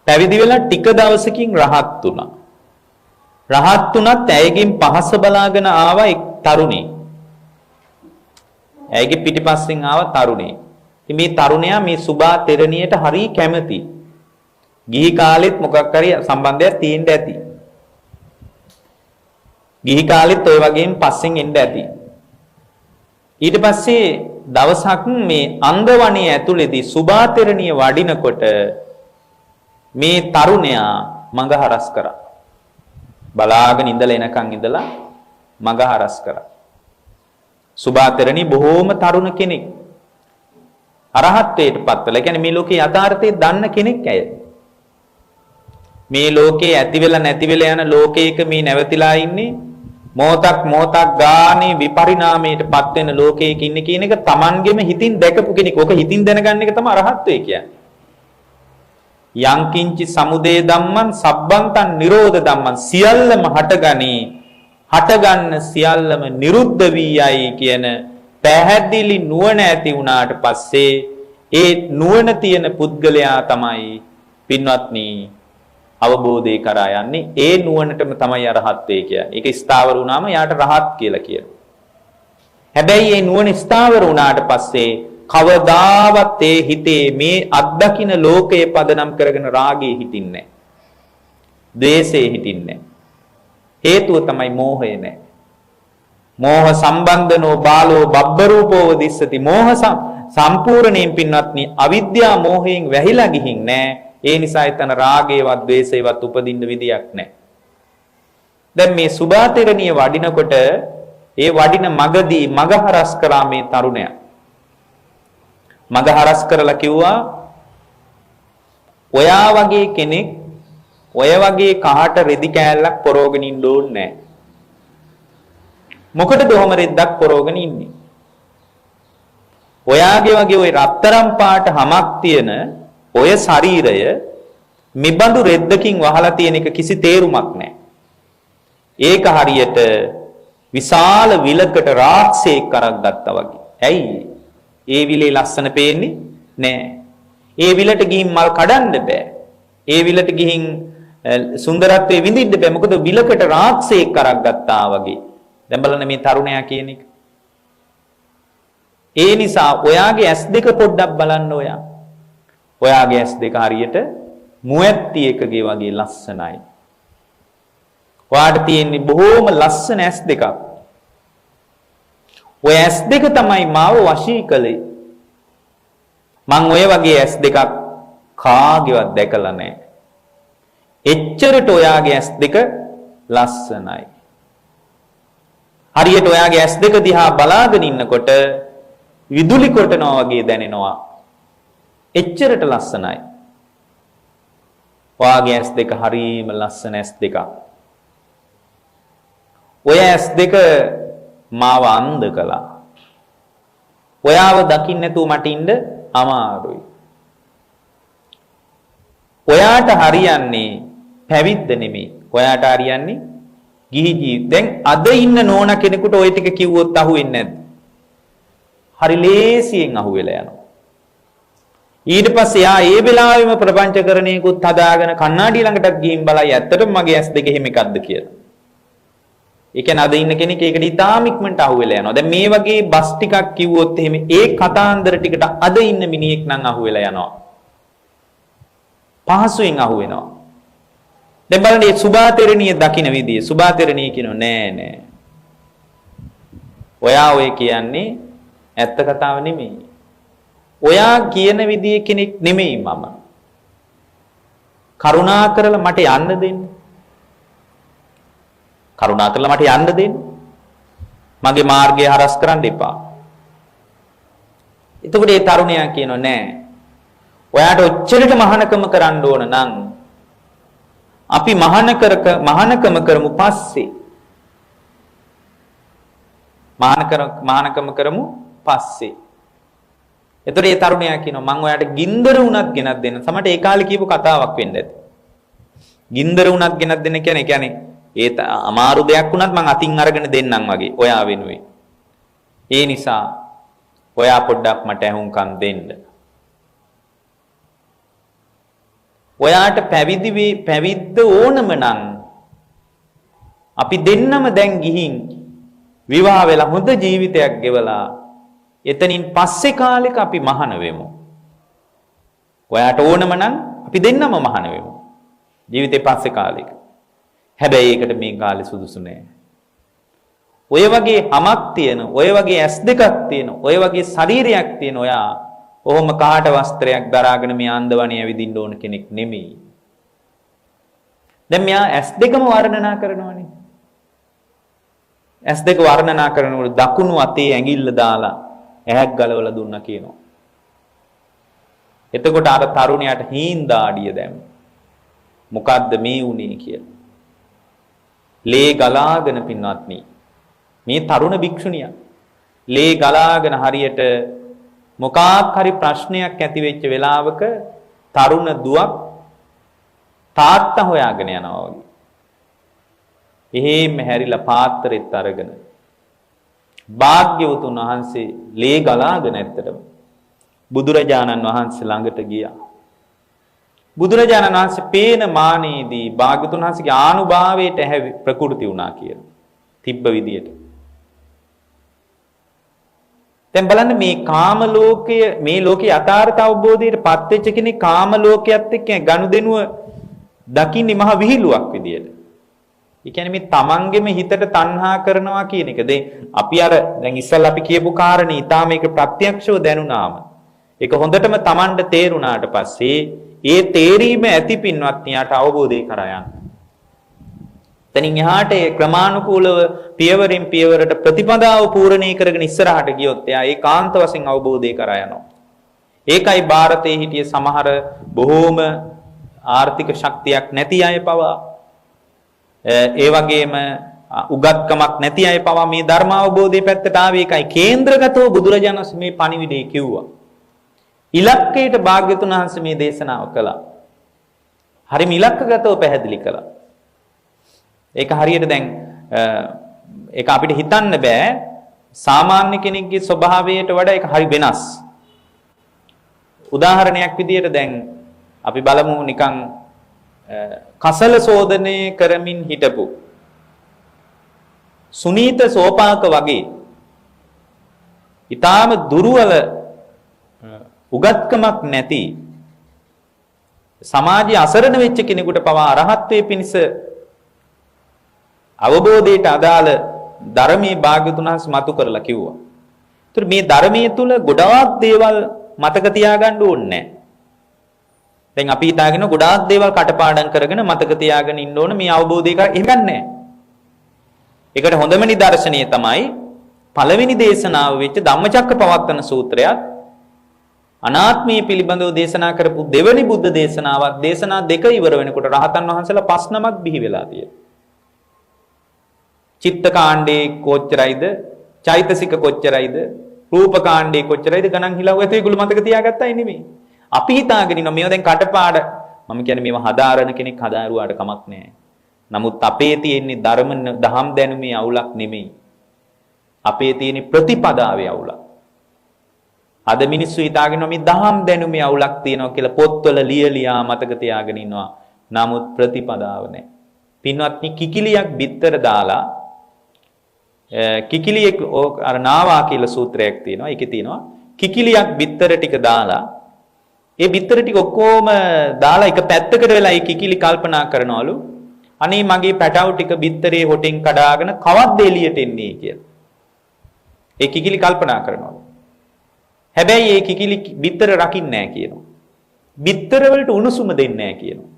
පැවිදි වෙලා ටික දවසකින් රහත් වුණා. රහත් වුණත් ඇයගෙන් පහස බලාගෙන ආවා එක් තරුණී. ඇයගේ පිටිපස්සෙන් ආව තරුණී. ඉතින් මේ තරුණයා මේ සුභා තෙරණියට හරි කැමති. ගිහි කාලෙත් මොකක් හරි සම්බන්ධයක් තියෙන්න ඇති. ගිහි කාලෙත් ඔය වගේම පස්සෙන් එන්න ඇති. ඊට පස්සේ දවසක් මේ අන්දවණේ ඇතුළේදී සුභා තෙරණිය වඩිනකොට මේ තරුණයා මඟ හරස් කරා. බලාගෙන ඉඳලා එනකන් ඉඳලා මඟ හරස් කරා. සුභා තෙරණිය බොහෝම තරුණ කෙනෙක්. අරහත්ත්වයට පත් වෙලා. ඒ කියන්නේ මේ ලෝකේ යථාර්ථය දන්න කෙනෙක් ඇය. මේ ලෝකේ ඇති වෙලා නැති වෙලා යන ලෝකයක මේ නැවතිලා ඉන්නේ මොහොතක් ගානේ විපරිණාමයට පත් වෙන ලෝකයක ඉන්නේ කියන එක Tamanගෙම හිතින් දැකපු කෙනෙක්. ඕක හිතින් දැනගන්න එක තමයි අරහත්ත්වය කියන්නේ. යංකින්චි සමුදේ ධම්මං සබ්බන්තං නිරෝධ ධම්මං සියල්ලම හටගනී. හටගන්න සියල්ලම නිරුද්ධ වී යයි කියන පැහැදිලි නුවණ ඇති වුණාට පස්සේ ඒ නුවණ තියෙන පුද්ගලයා තමයි පින්වත්නි අවබෝධය කරා යන්නේ. ඒ නුවණටම තමයි අරහත් වේ කියන්නේ. ඒක ස්ථාවර වුණාම යාට රහත් කියලා කියනවා. හැබැයි මේ නුවණ ස්ථාවර වුණාට පස්සේ කවදාවත් ඒ හිතේ මේ අත්දකින්න ලෝකයේ පදනම් කරගෙන රාගයේ හිටින්නේ නැහැ. ද්වේෂයේ හිටින්නේ නැහැ. හේතුව තමයි මෝහය නැහැ. මෝහ සම්බන්ධනෝ බාලෝ බබ්බරූපෝ දිස්සති. මෝහ සම්පූර්ණයෙන් පින්වත්නි අවිද්‍යා මෝහයෙන් වැහිලා ගිහින් නැහැ. ඒ නිසා එතන රාගේවත් ද්වේෂේවත් උපදින්න විදියක් නැහැ. දැන් මේ සුභා තෙරණිය වඩිනකොට ඒ වඩින මගදී මග හරස් කරා මේ තරුණයා. මග හරස් කරලා කිව්වා ඔයා වගේ කෙනෙක් ඔය වගේ කහට රෙදි කෑල්ලක් පොරෝගෙන ඉන්න ඕනේ නැහැ. මොකටද ඔහම රෙද්දක් පොරෝගෙන ඉන්නේ? ඔයාගේ වගේ ওই රත්තරම් පාට හමක් තියෙන ඔය ශරීරය මිබඳු රෙද්දකින් වහලා තියෙන එක කිසි තේරුමක් නැහැ. ඒක හරියට විශාල විලකට රාක්ෂයෙක් කරක් ගත්තා වගේ. ඇයි? ඒ විලේ ලස්සන පේන්නේ නැහැ. ඒ විලට ගිහින් මල් කඩන්න බෑ. ඒ විලට ගිහින් සුන්දරත්වයේ විඳින්න බෑ. මොකද විලකට රාක්ෂයෙක් කරක් ගත්තා වගේ. දැන් බලන්න මේ තරුණයා කියන එක. ඒ නිසා ඔයාගේ S2 පොඩ්ඩක් බලන්න ඔයා. ඔයාගේ S2 හරියට මුවැත්තියකගේ වගේ ලස්සනයි. ඔයාට තියෙන්නේ බොහොම ලස්සන S2. ඔය S2 තමයි මාව වශී කළේ. මං ඔය වගේ S2 කාගේවත් දැකලා නැහැ. එච්චරට ඔයාගේ S2 ලස්සනයි. හරියට ඔයාගේ S2 දිහා බලාගෙන ඉන්නකොට විදුලි කොටනවා වගේ දැනෙනවා. එච්චරට ලස්සනයි. ඔයාගේ S2 හරීම ලස්සන S2. ඔය S2 මාව අන්ධ කළා. ඔයාව දකින්න නැතුව මට ඉන්න අමාරුයි. ඔයාට හරියන්නේ පැවිද්ද නෙමෙයි. ඔයාට හරියන්නේ ගිහි ජීවිත. දැන් අද ඉන්න නෝන කෙනෙකුට ওই ටික කිව්වොත් අහුවෙන්නේ නැද්ද? හරි ලේසියෙන් අහුවෙලා යනවා. ඊට පස්සේ යා ඒ වෙලාවෙම ප්‍රපංචකරණයකුත් හදාගෙන කණ්ණාඩිය ළඟටත් ගිහින් බලයි ඇත්තටම මගේ S2 එහෙම එකක්ද කියලා. ඒ කියන්නේ අද ඉන්න කෙනෙක් ඒකට ඉතාම ඉක්මනට අහුවෙලා යනවා. දැන් මේ වගේ බස් ටිකක් කිව්වොත් එහෙම ඒ කතාන්දර ටිකට අද ඉන්න මිනිහෙක් නම් අහුවෙලා යනවා. පහසුවෙන් අහුවෙනවා. දැන් බලන්න මේ සුභා තෙරණිය දකින්න විදිය. සුභා තෙරණිය කියනවා නෑ. ඔයා ඔය කියන්නේ ඇත්ත කතාව නෙමෙයි. ඔයා කියන විදිය කෙනෙක් නෙමෙයි මම. කරුණා කරලා මට යන්න දෙන්න. කරුණා කරලා මට යන්න දෙන්න. මගේ මාර්ගය හරස් කරන්න එපා. එතකොට ඒ තරුණයා කියනවා නෑ. ඔයාට ඔච්චරට මහානකම කරන්න ඕන නම් අපි මහානකම කරමු පස්සේ. මහානකම කරමු පස්සේ. එතකොට ඒ තරුණයා කියනවා මම ඔයාට ගින්දර උනත් ගෙනත් දෙන්න. සමහරට ඒ කාලේ කියපු කතාවක් වෙන්න ඇති. ගින්දර උනත් ගෙනත් දෙන්න කියන්නේ ඒ අමාරු දෙයක් වුණත් මං අතින් අරගෙන දෙන්නම් වගේ ඔයා වෙනුවෙන්. ඒ නිසා ඔයා පොඩ්ඩක් මට ඇහුම්කන් දෙන්න. ඔයාට පැවිද්ද ඕනම නම් අපි දෙන්නම දැන් ගිහින් විවාහ වෙලා හොඳ ජීවිතයක් ගෙවලා එතනින් පස්සේ කාලෙක අපි මහාන වෙමු. ඔයාට ඕනම නම් අපි දෙන්නම මහාන වෙමු. ජීවිතේ පස්සේ කාලෙක. හැබැයි ඒකට මේ කාලේ සුදුසු නෑ. ඔය වගේ හමක් තියෙන, ඔය වගේ ඇස් දෙකක් තියෙන, ඔය වගේ ශරීරයක් තියෙන ඔයා ඔහොම කහට වස්ත්‍රයක් දරාගෙන මේ අන්දවණේ ඇවිදින්න ඕන කෙනෙක් නෙමෙයි. දැන් මෙයා ඇස් දෙකම වර්ණනා කරනවානේ. ඇස් දෙක වර්ණනා කරනකොට දකුණු අතේ ඇඟිල්ල දාලා ඇහක් ගලවලා දුන්නා කියනවා. එතකොට අර තරුණයාට හීන්දාඩිය දැම්ම. මොකද්ද මේ උනේ කියලා. ලේ ගලාගෙන පින්වත්නි. මේ තරුණ භික්ෂුණිය ලේ ගලාගෙන හරියට මොකක් හරි ප්‍රශ්නයක් ඇති වෙච්ච වෙලාවක තරුණ දුවක් තාත්තා හොයාගෙන යනවා වගේ. එහෙම හැරිලා පාත්‍රෙත් අරගෙන භාග්‍යවතුන් වහන්සේ ලේ ගලාගෙන ඇත්තටම බුදුරජාණන් වහන්සේ ළඟට ගියා. බුදුරජාණන් වහන්සේ පේන මානේදී භාග්‍යවතුන් වහන්සේගේ ආනුභාවයට ඇහැ ප්‍රකෘති වුණා කියන තිබ්බ විදියට. දැන් බලන්න මේ කාම ලෝකයේ මේ ලෝකේ යථාර්ථ අවබෝධයට පත් වෙච්ච කෙනෙක් කාම ලෝකයේත් එක්ක ගනුදෙනුව දකින්නේ මහ විහිළුවක් විදියට. ඒ කියන්නේ මේ තමන්ගේම හිතට තණ්හා කරනවා කියන එක. අපි දැන් ඉස්සල්ලා අපි කියපු කාරණේ ඊටාම ඒක ප්‍රත්‍යක්ෂව දැනුණාම ඒක හොඳටම තමන්ට තේරුණාට පස්සේ ඒ තේරීම ඇති පින්වත්නි යාට අවබෝධය කරා යන්න. එතනින් එහාට ඒ ක්‍රමානුකූලව පියවරින් පියවරට ප්‍රතිපදාව පූර්ණේ කරගෙන ඉස්සරහට ගියොත් එයා ඒකාන්ත වශයෙන් අවබෝධය කරා යනවා. ඒකයි ಭಾರತයේ හිටිය සමහර බොහෝම ආර්ථික ශක්තියක් නැති අය පවා ඒ වගේම උගත්කමක් නැති අය පවා මේ ධර්ම අවබෝධයේ පැත්තට ආවේ. ඒකයි කේන්ද්‍රගතව බුදුරජාණන් වහන්සේ මේ පණිවිඩය කිව්වා. ඉලක්කයට භාග්‍යතුන් වහන්සේ මේ දේශනාව කළා. හරිම ඉලක්කගතව පැහැදිලි කළා. ඒක හරියට දැන් ඒක අපිට හිතන්න බෑ සාමාන්‍ය කෙනෙක්ගේ ස්වභාවයට වඩා ඒක හරි වෙනස්. උදාහරණයක් විදියට දැන් අපි බලමු නිකන් කසල සෝදනය කරමින් හිටපු සුනීත සෝපාක වගේ ඊටාම දුර්වල උගත්කමක් නැති සමාජයේ අසරණ වෙච්ච කෙනෙකුට පවා අරහත්ත්වයේ පිණිස අවබෝධයට අදාළ ධර්මයේ භාග්‍යතුන් වහන්සේ මතු කරලා කිව්වා. ඒතර මේ ධර්මයේ තුල ගොඩාක් දේවල් මතක තියාගන්න ඕනේ නැහැ. දැන් අපි හිතාගෙන ගොඩාක් දේවල් කටපාඩම් කරගෙන මතක තියාගෙන ඉන්න ඕන මේ අවබෝධය කර එහෙම නැහැ. ඒකට හොඳම නිදර්ශනය තමයි පළවෙනි දේශනාව වෙච්ච ධම්මචක්කපවත්තන සූත්‍රයත් අනාත්මය පිළිබඳව දේශනා කරපු දෙවනි බුද්ධ දේශනාවත් දේශනා දෙක ඉවර වෙනකොට රහතන් වහන්සේලා 5 නමක් බිහි වෙලා තියෙනවා. චිත්ත කාණ්ඩේ කොච්චරයිද? චෛතසික කොච්චරයිද? රූප කාණ්ඩේ කොච්චරයිද? ගණන් හිලව් ඇතේ ඒගොල්ලෝ මතක තියාගත්තයි නෙමෙයි. අපි හිතාගෙන ඉන්නවා මේවා දැන් කටපාඩ මම කියන්නේ මේවා හදාරන කෙනෙක් හදාරුවාට කමක් නැහැ. නමුත් අපේ තියෙන්නේ දහම් දැනුමේ අවුලක් නෙමෙයි. අපේ තියෙන්නේ ප්‍රතිපදාවේ අවුලක්. අද මිනිස්සු හිතාගෙන මේ දහම් දැනුමේ අවුලක් තියෙනවා කියලා පොත්වල ලියලියා මතක තියාගෙන ඉන්නවා. නමුත් ප්‍රතිපදාව නැහැ. පින්වත්නි කිකිලියක් බිත්තර දාලා කිකිලියෙක් අර නාවා කියලා සූත්‍රයක් තියෙනවා. ඒකේ තියෙනවා කිකිලියක් බිත්තර ටික දාලා ඒ බිත්තර ටික ඔක්කොම දාලා එක පැත්තකට වෙලා ඒ කිකිලි කල්පනා කරනවලු අනේ මගේ පැටව ටික බිත්තරේ හොටෙන් කඩාගෙන කවද්ද එළියට එන්නේ කියලා. ඒ කිකිලි කල්පනා කරනවලු. හැබැයි ඒ කිකිලි බිත්තර රකින්නේ නැහැ කියනවා. බිත්තර වලට උණුසුම දෙන්නේ නැහැ කියනවා.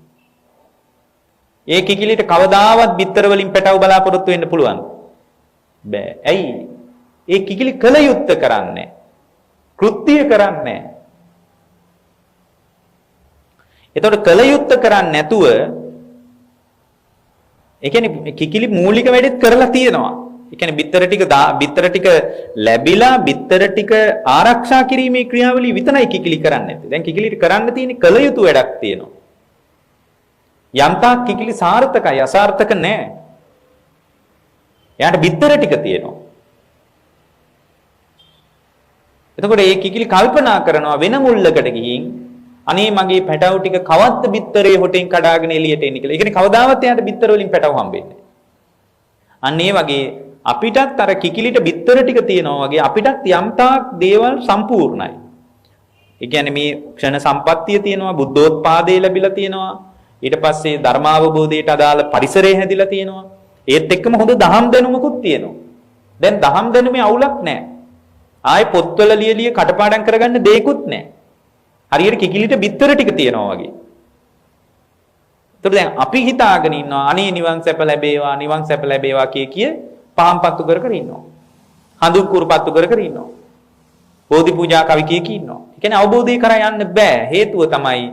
ඒ කිකිලිට කවදාවත් බිත්තර වලින් පැටව බලාපොරොත්තු වෙන්න පුළුවන් බෑ. ඇයි? ඒ කිකිලි කල යුත්තේ කරන්නේ. කෘත්‍ය කරන්නේ. එතකොට කල යුත්තේ කරන්නේ නැතුව ඒ කියන්නේ කිකිලි මූලික වැඩෙත් කරලා තියෙනවා. ඒ කියන්නේ බිත්තර ටික ලැබිලා බිත්තර ටික ආරක්ෂා කිරීමේ ක්‍රියාවලිය විතරයි කිකිලි කරන්නේ නැත්තේ. දැන් කිකිලිට කරන්න තියෙන කල යුතු වැඩක් තියෙනවා. යන්තා කිකිලි සාර්ථකයි අසාර්ථක නැහැ. එයාට බිත්තර ටික තියෙනවා. එතකොට මේ කිකිලි කල්පනා කරනවා වෙන මුල්ලකට ගිහින් අනේ මගේ පැටව ටික කවද්ද බිත්තරේ හොටෙන් කඩාගෙන එළියට එන්නේ කියලා. ඒ කියන්නේ කවදාවත් එයාට බිත්තර වලින් පැටව හම්බෙන්නේ නැහැ. අන්න ඒ වගේ අපිටත් අර කිකිලිට බිත්තර ටික තියෙනවා වගේ අපිටත් යම්තාක් දේවල් සම්පූර්ණයි. ඒ කියන්නේ මේ ක්ෂණ සම්පත්තිය තියෙනවා, බුද්ධෝත්පාදේ ලැබිලා තියෙනවා. ඊට පස්සේ ධර්මාවබෝධයට අදාළ පරිසරය හැදිලා තියෙනවා. ඒත් එක්කම හොඳ දහම් දැනුමකුත් තියෙනවා. දැන් දහම් දැනුමේ අවුලක් නැහැ. ආයේ පොත්වල ලියලිය කටපාඩම් කරගන්න දෙයක්වත් නැහැ. හරියට කිකිලිට බිත්තර ටික තියෙනවා වගේ. ඒතර දැන් අපි හිතාගෙන ඉන්නවා අනේ නිවන් සැප ලැබේවා නිවන් සැප ලැබේවා කිය පහම් පත්තු කර කර ඉන්නවා. හඳුන් කුරු පත්තු කර කර ඉන්නවා. බෝධි පූජා කවි කිය ඉන්නවා. ඒ කියන්නේ අවබෝධය කරා යන්න බෑ. හේතුව තමයි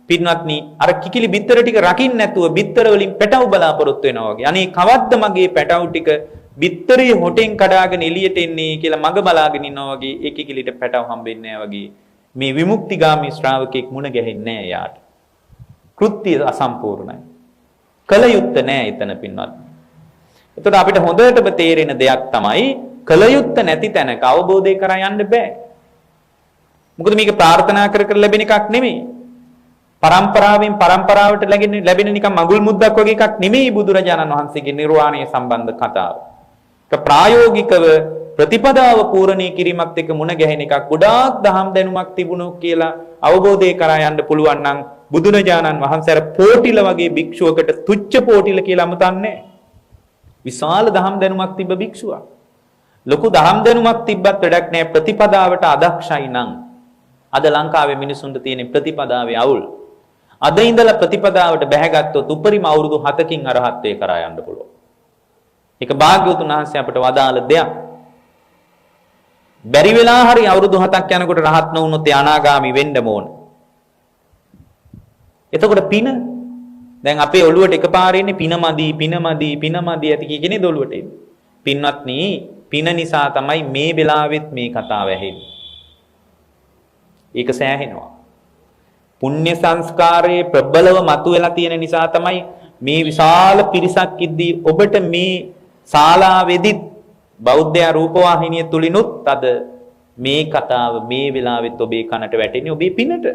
පින්වත්නි අර කිකිලි බිත්තර ටික රකින්න නැතුව බිත්තර වලින් පැටව බලාපොරොත්තු වෙනවා වගේ. අනේ කවද්ද මගේ පැටව ටික බිත්තරේ හොටෙන් කඩාගෙන එළියට එන්නේ කියලා මග බලාගෙන ඉන්නවා වගේ ඒ කිකිලිට පැටව හම්බෙන්නේ නැහැ වගේ. මේ විමුක්තිගාමී ශ්‍රාවකෙක් මුණ ගැහෙන්නේ නැහැ යාට. කෘත්‍ය අසම්පූර්ණයි. කල යුත්තේ නැහැ එතන පින්වත්. එතකොට අපිට හොඳටම තේරෙන දෙයක් තමයි කල යුත්තේ නැති තැනක අවබෝධය කරා යන්න බෑ. මොකද මේක ප්‍රාර්ථනා කර කර ලැබෙන එකක් නෙමෙයි. පරම්පරාවෙන් පරම්පරාවට ලැබෙන නිකන් මඟුල් මුද්දක් වගේ එකක් නෙමෙයි බුදුරජාණන් වහන්සේගේ නිර්වාණය සම්බන්ධ කතාව. ඒක ප්‍රායෝගිකව ප්‍රතිපදාව පූර්ණී කිරීමත් එක්ක මුණ ගැහෙන එකක්. ගොඩාක් දහම් දැනුමක් තිබුණු කියලා අවබෝධය කරා යන්න පුළුවන් නම් බුදුරජාණන් වහන්සේ අර පෝටිල වගේ භික්ෂුවකට තුච්ච පෝටිල කියලා අමතන්නේ. විශාල දහම් දැනුමක් තිබ්බ භික්ෂුවක්. ලොකු දහම් දැනුමක් තිබ්බත් වැඩක් නැහැ ප්‍රතිපදාවට අදක්ෂයි නම්. අද ලංකාවේ මිනිසුන්ට තියෙන ප්‍රතිපදාවේ අවුල්. අද ඉඳලා ප්‍රතිපදාවට බැහැගත්තොත් උපරිම අවුරුදු 7කින් අරහත්ත්වේ කරා යන්න පුළුවන්. ඒක භාග්‍යවතුන් වහන්සේ අපට වදාළ දෙයක්. බැරි වෙලා හරි අවුරුදු 7ක් යනකොට රහත් නොවුනොත් අනාගාමි වෙන්න ඕන. එතකොට පින දැන් අපේ ඔළුවට එකපාරේ ඉන්නේ පිනමදි ඇති කියන දොළුවට එන්නේ. පින්වත්නි පින නිසා තමයි මේ වෙලාවෙත් මේ කතාව ඇහෙන්නේ. ඒක සෑහෙනවා. පුණ්‍ය සංස්කාරයේ ප්‍රබලව මතුවලා තියෙන නිසා තමයි මේ විශාල පිරිසක් ඉද්දී ඔබට මේ ශාලාවේදී බෞද්ධ රූපවාහිනිය තුලිනුත් අද මේ කතාව මේ වෙලාවෙත් ඔබේ කනට වැටෙන්නේ ඔබේ පිනට.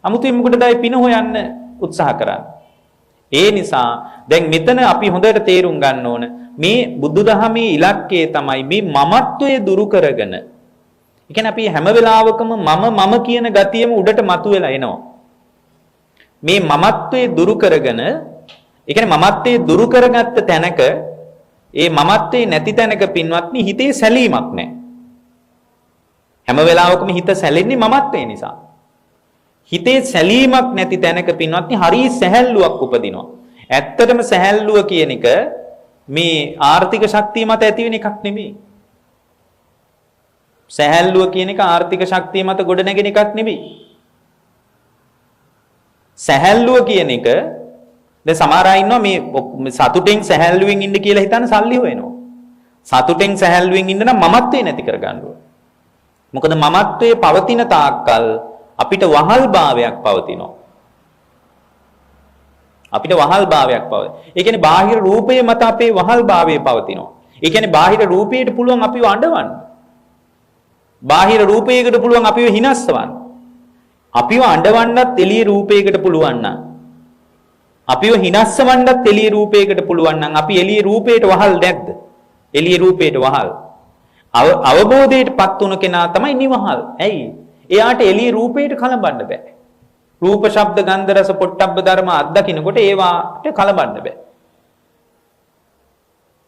아무තේ මොකටදයි පින හොයන්න උත්සාහ කරන්නේ. ඒ නිසා දැන් මෙතන අපි හොඳට තේරුම් ගන්න ඕන මේ බුදුදහමේ ඉලක්කය තමයි මේ මමත්වය දුරු කරගෙන. ඒ කියන්නේ අපි හැම වෙලාවකම මම කියන ගතියම උඩට මතුවෙලා එනවා. මේ මමත්වයේ දුරු කරගෙන ඒ කියන්නේ මමත්වයේ දුරු කරගත්ත තැනක ඒ මමත්වයේ නැති තැනක පින්වත්නි හිතේ සැලීමක් නැහැ. හැම වෙලාවකම හිත සැලෙන්නේ මමත්වයේ නිසා. හිතේ සැලීමක් නැති තැනක පින්වත්නි හරි සැහැල්ලුවක් උපදිනවා. ඇත්තටම සැහැල්ලුව කියන එක මේ ආර්ථික ශක්තිය මත ඇති වෙන එකක් නෙමෙයි. සැහැල්ලුව කියන එක ආර්ථික ශක්තිය මත ගොඩ නැගෙන එකක් නෙමෙයි. සැහැල්ලුව කියන එක දැන් සමහර අය ඉන්නවා මේ සතුටෙන් සැහැල්ලුවෙන් ඉන්න කියලා හිතන සල්ලි හොයනවා. සතුටෙන් සැහැල්ලුවෙන් ඉන්න නම් මමත්වේ නැති කර ගන්න ඕන. මොකද මමත්වයේ පවතින තාක්කල් අපිට වහල් භාවයක් පවතිනවා. අපිට වහල් භාවයක් පවතිනවා. ඒ කියන්නේ බාහිර රූපය මත අපේ වහල් භාවය පවතිනවා. ඒ කියන්නේ බාහිර රූපයට පුළුවන් අපිව අඬවන්න. බාහිර රූපයකට පුළුවන් අපිව හිනස්සවන්න. අපිව අඬවන්නත් එළිය රූපයකට පුළුවන් නම් අපිව හිනස්සවන්නත් එළිය රූපයකට පුළුවන් නම් අපි එළිය රූපයට වහල් නැද්ද? එළිය රූපයට වහල්. අවබෝධයටපත් වුණ කෙනා තමයි නිවහල්. ඇයි? එයාට එළිය රූපයට කලබන්න බෑ. රූප, ශබ්ද, ගන්ධ, රස, පොට්ටබ්බ ධර්ම අත්දකින්නකොට ඒවාට කලබන්න බෑ.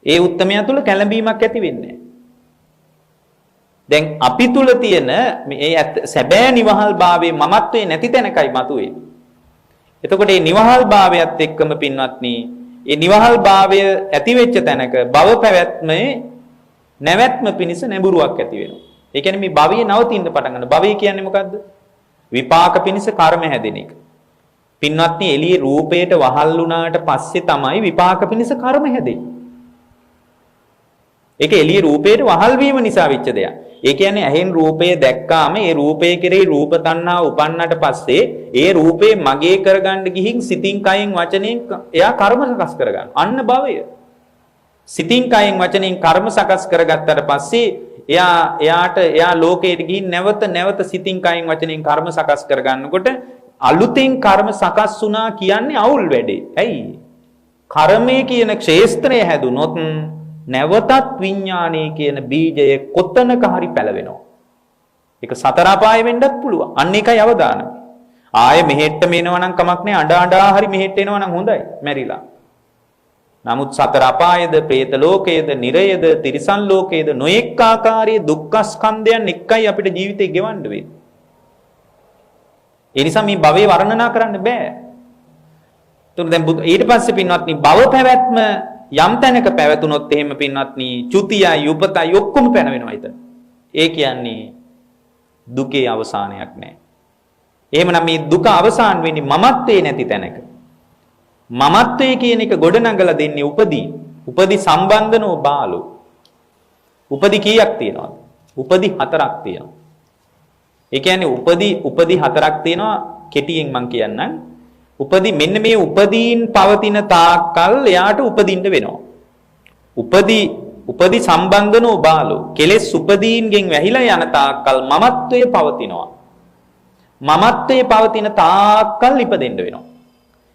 ඒ උත්තමයා තුල කැළඹීමක් ඇති වෙන්නේ. දැන් අපි තුල තියෙන මේ සැබෑ නිවහල් භාවයේ මමත්වේ නැති තැනකයි මතුවේ. එතකොට මේ නිවහල් භාවයත් එක්කම පින්වත්නි, මේ නිවහල් භාවය ඇති වෙච්ච තැනක භව පැවැත්මේ නැවැත්ම පිණිස නැඹුරුවක් ඇති වෙනවා. ඒ කියන්නේ මේ භවයේ නවතින්න පටන් ගන්න. භවය කියන්නේ මොකද්ද? විපාක පිණිස කර්ම හැදෙන එක. පින්වත්නි එළියේ රූපයට වහල් වුණාට පස්සේ තමයි විපාක පිණිස කර්ම හැදෙන්නේ. ඒක එළිය රූපේට වහල් වීම නිසා වෙච්ච දෙයක්. ඒ කියන්නේ ඇහෙන් රූපය දැක්කාම ඒ රූපය කෙරෙහි රූප තණ්හා උපන්නට පස්සේ ඒ රූපේ මගේ කරගන්න ගිහින් සිතින් කයෙන් වචනෙන් එයා කර්ම සකස් කරගන්න. අන්න භවය. සිතින් කයෙන් වචනෙන් කර්ම සකස් කරගත්තට පස්සේ එයා ලෝකයට ගිහින් නැවත සිතින් කයෙන් වචනෙන් කර්ම සකස් කරගන්නකොට අලුතෙන් කර්ම සකස් වුණා කියන්නේ අවුල් වැඩේ. ඇයි? කර්මය කියන ක්ෂේත්‍රය හැදුනොත් නැවතත් විඥානයේ කියන බීජය කොතනක හරි පැලවෙනවා. ඒක සතර අපායෙ වෙන්නත් පුළුවන්. අන්න ඒකයි අවදානම. ආයෙ මෙහෙට්ට මේනවා නම් කමක් නැහැ. අඬා හරි මෙහෙට්ට එනවා නම් හොඳයි. මැරිලා. නමුත් සතර අපායේද, പ്രേත ලෝකයේද, නිරයේද, තිරිසන් ලෝකයේද නොඑක් ආකාරයේ දුක්ඛ ස්කන්ධයන් එක්කයි අපිට ජීවිතේ ගෙවන්න වෙන්නේ. ඒ නිසා මේ භවයේ වර්ණනා කරන්න බෑ. ඒතර දැන් ඊට පස්සේ පින්වත්නි භව පැවැත්ම යම් තැනක පැවතුනොත් එහෙම පින්වත්නි චුතියයි උපතයි ඔක්කොම පැන වෙනවා ඊතන. ඒ කියන්නේ දුකේ අවසානයක් නෑ. එහෙමනම් මේ දුක අවසාන වෙන්නේ මමත්වේ නැති තැනක. මමත්වයේ කියන එක ගොඩනගලා දෙන්නේ උපදී. උපදී සම්බන්ධනෝ බාලෝ. උපදී කීයක් තියෙනවද? උපදී 4ක් තියෙනවා. ඒ කියන්නේ උපදී 4ක් තියෙනවා කෙටියෙන් මම කියන්නම්. උපදී මෙන්න මේ උපදීන් පවතින තාක්කල් එයාට උපදින්න වෙනවා. උපදී සම්බන්ධනෝ බාලෝ. කෙලෙස් උපදීන්ගෙන් වැහිලා යන තාක්කල් මමත්වයේ පවතිනවා. මමත්වයේ පවතින තාක්කල් ඉපදෙන්න වෙනවා.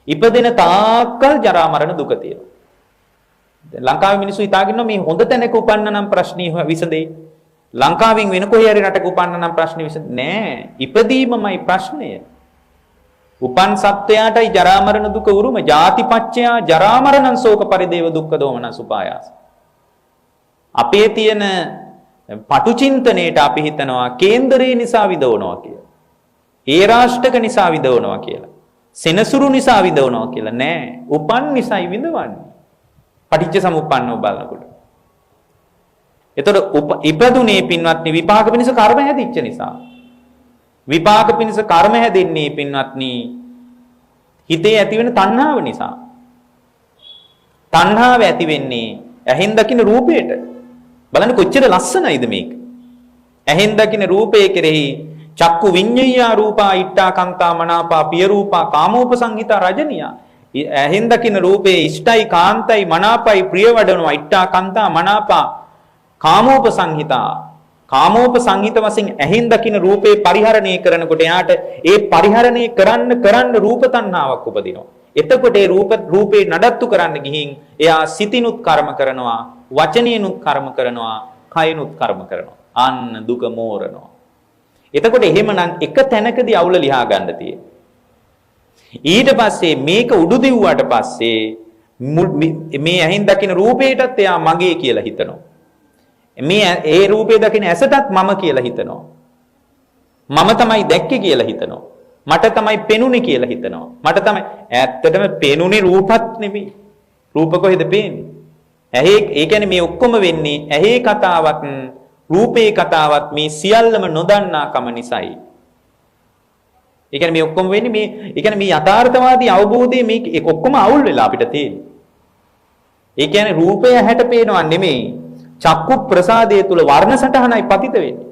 ඉපදෙන තාක්කල් ජරා මරණ දුක තියෙනවා. ලංකාවේ මිනිස්සු හිතාගෙන ඉන්නවා මේ හොඳ තැනක උපන්න නම් ප්‍රශ්නේ විසඳෙයි. ලංකාවෙන් වෙන කොහේ හරි රටක උපන්න නම් ප්‍රශ්නේ විසඳෙන්නේ නෑ. ඉපදීමමයි ප්‍රශ්නය. උපන් සත්වයාටයි ජරා මරණ දුක උරුම. ජාතිපච්චයා ජරා මරණං ශෝක පරිදේව දුක්ඛ දෝමනං සුපායාස. අපේ තියෙන පටු චින්තනයේට අපි හිතනවා කේන්දරේ නිසා විදවනවා කියලා. ඒ රාෂ්ටක නිසා විදවනවා කියලා. සෙනසුරු නිසා විඳවනවා කියලා නෑ. උපන් නිසායි විඳවන්නේ. පටිච්ච සමුප්පන්නව බලනකොට. එතකොට ඉපදුනේ පින්වත්නි විපාක පිණිස කර්ම හැදිච්ච නිසා. විපාක පිණිස කර්ම හැදෙන්නේ පින්වත්නි හිතේ ඇතිවෙන තණ්හාව නිසා. තණ්හාව ඇති වෙන්නේ ඇහෙන් දකින්න රූපයට. බලන්න කොච්චර ලස්සනයිද මේක. ඇහෙන් දකින්න රූපයේ කෙරෙහි චක්කු විඤ්ඤය රූපා ඉට්ඨා කාන්තා මනාපා පිය රූපා කාමෝපසංහිතා රජනියා. ඇහෙන් දකින්න රූපේ ඉෂ්ටයි කාන්තයි මනාපයි ප්‍රිය වඩනවා. ඉට්ඨා කාන්තා මනාපා කාමෝපසංහිතා. කාමෝපසංහිත වශයෙන් ඇහෙන් දකින්න රූපේ පරිහරණය කරනකොට යාට ඒ පරිහරණය කරන්න රූප තණ්හාවක් උපදිනවා. එතකොට ඒ රූපේ නඩත්තු කරන්න ගිහින් එයා සිතිනුත් කර්ම කරනවා, වචනේනුත් කර්ම කරනවා, කයනුත් කර්ම කරනවා. අන්න දුක මෝරනවා. එතකොට එහෙමනම් එක තැනකදී අවුල ලියා ගන්න තියෙන්නේ. ඊට පස්සේ මේක උඩු දිව්වට පස්සේ මේ ඇහෙන් දකින රූපේටත් එයා මගේ කියලා හිතනවා. ඒ රූපේ දකින ඇසටත් මම කියලා හිතනවා. මම තමයි දැක්කේ කියලා හිතනවා. මට තමයි පෙනුනේ කියලා හිතනවා. මට තමයි ඇත්තටම පෙනුනේ රූපත් නෙමෙයි. රූප කොහෙද පේන්නේ? ඒ කියන්නේ මේ ඔක්කොම වෙන්නේ ඇහි කතාවක් රූපේ කතාවත් මේ සියල්ලම නොදන්නා කම නිසායි. ඒ කියන්නේ මේ ඔක්කොම වෙන්නේ ඒ කියන්නේ මේ යථාර්ථවාදී අවබෝධයේ මේ ඔක්කොම අවුල් වෙලා අපිට තියෙන්නේ. ඒ කියන්නේ රූපය හැට පේනවා නෙමෙයි. චක්කු ප්‍රසාදයේ තුල වර්ණ සටහනයි පතිත වෙන්නේ.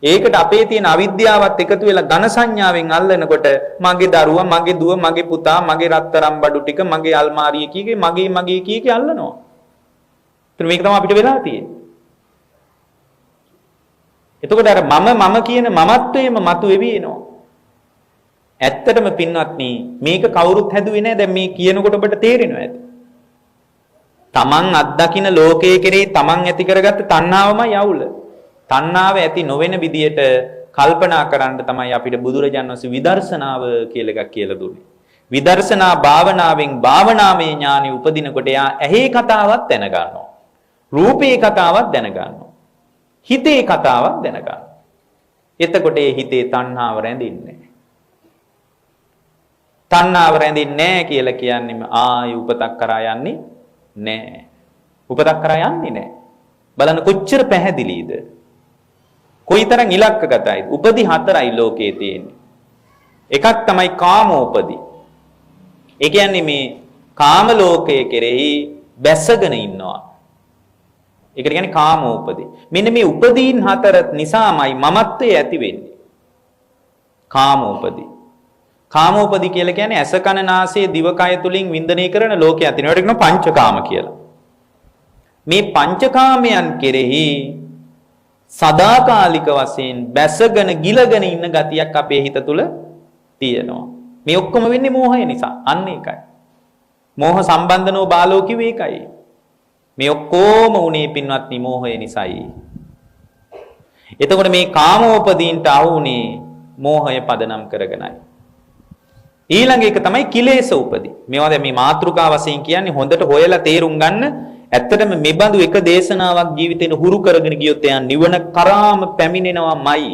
ඒකට අපේ තියෙන අවිද්‍යාවත් එකතු වෙලා ඝන සංඥාවෙන් අල්ලනකොට මගේ දරුවා, මගේ දුව, මගේ පුතා, මගේ රත්තරන් බඩු ටික, මගේ අල්මාරිය කීකේ, මගේ කීකේ අල්ලනවා. ඒත් මේක තමයි අපිට වෙලා තියෙන්නේ. එතකොට අර මම කියන මමත්වයේම මතුවෙවි එනවා. ඇත්තටම පින්වත්නි මේක කවුරුත් හැදුවේ නැහැ. දැන් මේ කියනකොට ඔබට තේරෙනවා ඇති. තමන් අත්දකින්න ලෝකයේ කෙරෙහි තමන් ඇති කරගත්ත තණ්හාවමයි අවුල. තණ්හාව ඇති නොවන විදියට කල්පනා කරන්න තමයි අපිට බුදුරජාණන් වහන්සේ විදර්ශනාව කියලා එකක් කියලා දුන්නේ. විදර්ශනා භාවනාවෙන් භාවනාමය ඥානෙ උපදිනකොට එයා ඇහි කතාවක් දැනගන්නවා. රූපේ කතාවක් දැනගන්නවා. හිතේ කතාවක් දැනගන්න. එතකොට ඒ හිතේ තණ්හාව රැඳෙන්නේ නැහැ. තණ්හාව රැඳෙන්නේ නැහැ කියලා කියන්නේ ආයි උපතක් කරා යන්නේ නැහැ. උපතක් කරා යන්නේ නැහැ. බලන්න කොච්චර පැහැදිලිද? කොයිතරම් ඉලක්කගතයිද? උපදි 4යි ලෝකයේ තියෙන්නේ. එකක් තමයි කාමෝපදි. ඒ කියන්නේ මේ කාම ලෝකයේ කෙරෙහි බැසගෙන ඉන්නවා. ඒකට කියන්නේ කාමෝපදී. මෙන්න මේ උපදීන් හතර නිසාමයි මමත්වයේ ඇති වෙන්නේ. කාමෝපදී. කාමෝපදී කියලා කියන්නේ ඇස කන නාසය දිවකය තුලින් වින්දනය කරන ලෝකයක් තියෙනවා. ඒකට කියනවා පංචකාම කියලා. මේ පංචකාමයන් කෙරෙහි සදාකාලික වශයෙන් බැසගෙන ගිලගෙන ඉන්න ගතියක් අපේ හිත තුල තියෙනවා. මේ ඔක්කොම වෙන්නේ මෝහය නිසා. අන්න ඒකයි. මෝහ සම්බන්ධනෝ බාලෝ කිව්වේ ඒකයි. මේ ඔක්කොම උනේ පින්වත්නි මෝහය නිසායි. එතකොට මේ කාමෝපදීන්ට ආවුනේ මෝහය පදනම් කරගෙනයි. ඊළඟ එක තමයි කිලේශ උපදී. මේවා දැන් මේ මාතෘකා වශයෙන් කියන්නේ හොඳට හොයලා තේරුම් ගන්න. ඇත්තටම මේ බඳු එක දේශනාවක් ජීවිතේන හුරු කරගෙන ගියොත් එයා නිවන කරාම පැමිණෙනවාමයි.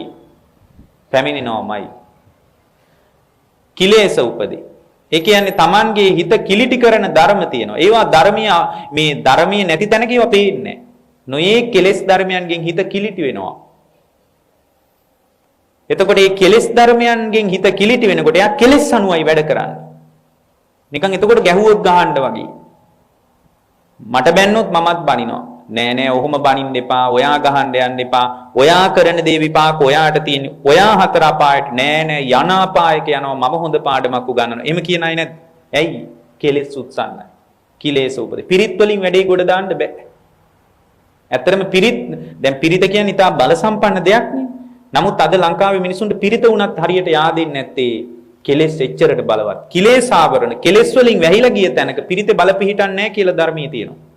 කිලේශ උපදී. ඒ කියන්නේ Tamanගේ හිත කිලිටි කරන ධර්ම තියෙනවා. ඒවා ධර්මීය මේ ධර්මීය නැති තැනක ඒවා පේන්නේ නැහැ. නොයේ කෙලෙස් ධර්මයන්ගෙන් හිත කිලිටි වෙනවා. එතකොට මේ කෙලෙස් ධර්මයන්ගෙන් හිත කිලිටි වෙනකොට එයා කෙලෙස් අනුවයි වැඩ කරන්නේ. නිකන් එතකොට ගැහුවොත් ගහන්න වගේ. මට බැන්නොත් මමත් බනිනවා. නෑ ඔහොම බනින්න එපා. ඔයා ගහන්න යන්න එපා. ඔයා කරන දේ විපාක ඔයාට තියෙන්නේ. ඔයා හතර අපායට නෑ යන අපායක යනවා මම හොඳ පාඩමක් උගන්වනවා. එහෙම කියන අය නැද්ද? ඇයි? කෙලෙස් උත්සන්නයි. කිලේශ උපදී. පිරිත් වලින් වැඩේ ගොඩ දාන්න බෑ. ඇත්තටම දැන් පිරිත කියන්නේ ඉතා බල සම්පන්න දෙයක් නේ. නමුත් අද ලංකාවේ මිනිසුන්ට පිරිත උනත් හරියට yaadෙන්නේ නැත්තේ කෙලෙස් එච්චරට බලවත්. කිලේශාවරණ කෙලෙස් වලින් වැහිලා ගිය තැනක පිරිතේ බල පිහිටන්නේ නැහැ කියලා ධර්මයේ තියෙනවා.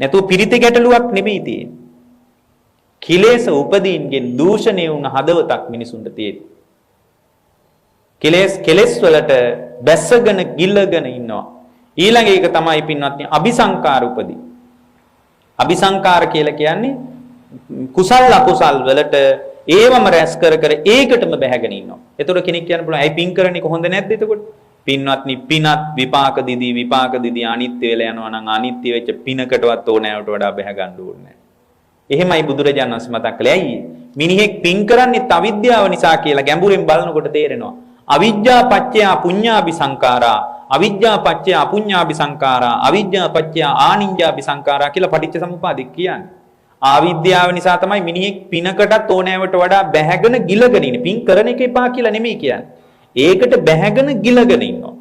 නැතුව පිරිතේ ගැටලුවක් නෙමෙයි තියෙන්නේ. කිලේශ උපදීන්ගෙන් දූෂණය වුණ හදවතක් මිනිසුන්ට තියෙන්නේ. කෙලෙස් වලට බැසගෙන ගිල්ලගෙන ඉන්නවා. ඊළඟ එක තමයි පින්වත්නි අபிසංකාර උපදී. අபிසංකාර කියලා කියන්නේ කුසල් අකුසල් වලට ඒවම රැස් කර ඒකටම බැහැගෙන ඉන්නවා. එතකොට කෙනෙක් කියන්න පුළුවන් ඇයි පින් කරන්නේ කොහොඳ නැද්ද එතකොට? පින්වත්නි පිනත් විපාක දිදී අනිත්‍ය වෙලා යනවා නම් අනිත්‍ය වෙච්ච පිනකටවත් ඕනෑවට වඩා බැහැ ගන්න ඕනේ නැහැ. එහෙමයි බුදුරජාණන් වහන්සේ මතක් කළේ. ඇයි? මිනිහෙක් පින් කරන්නේ අවිද්‍යාව නිසා කියලා ගැඹුරෙන් බලනකොට තේරෙනවා. අවිජ්ජා පච්චය පුඤ්ඤාභි සංඛාරා, අවිජ්ජා පච්චය අපුඤ්ඤාභි සංඛාරා, අවිජ්ජා පච්චය ආනිඤ්ඤාභි සංඛාරා කියලා පටිච්චසමුප්පාදෙ කියන්නේ. ආවිද්‍යාව නිසා තමයි මිනිහෙක් පිනකටත් ඕනෑවට වඩා බැහැගෙන ගිලගෙන ඉන්නේ. පින් කරන එක එපා කියලා නෙමෙයි කියන්නේ. ඒකට බැහැගෙන ගිලගෙන ඉන්නවා.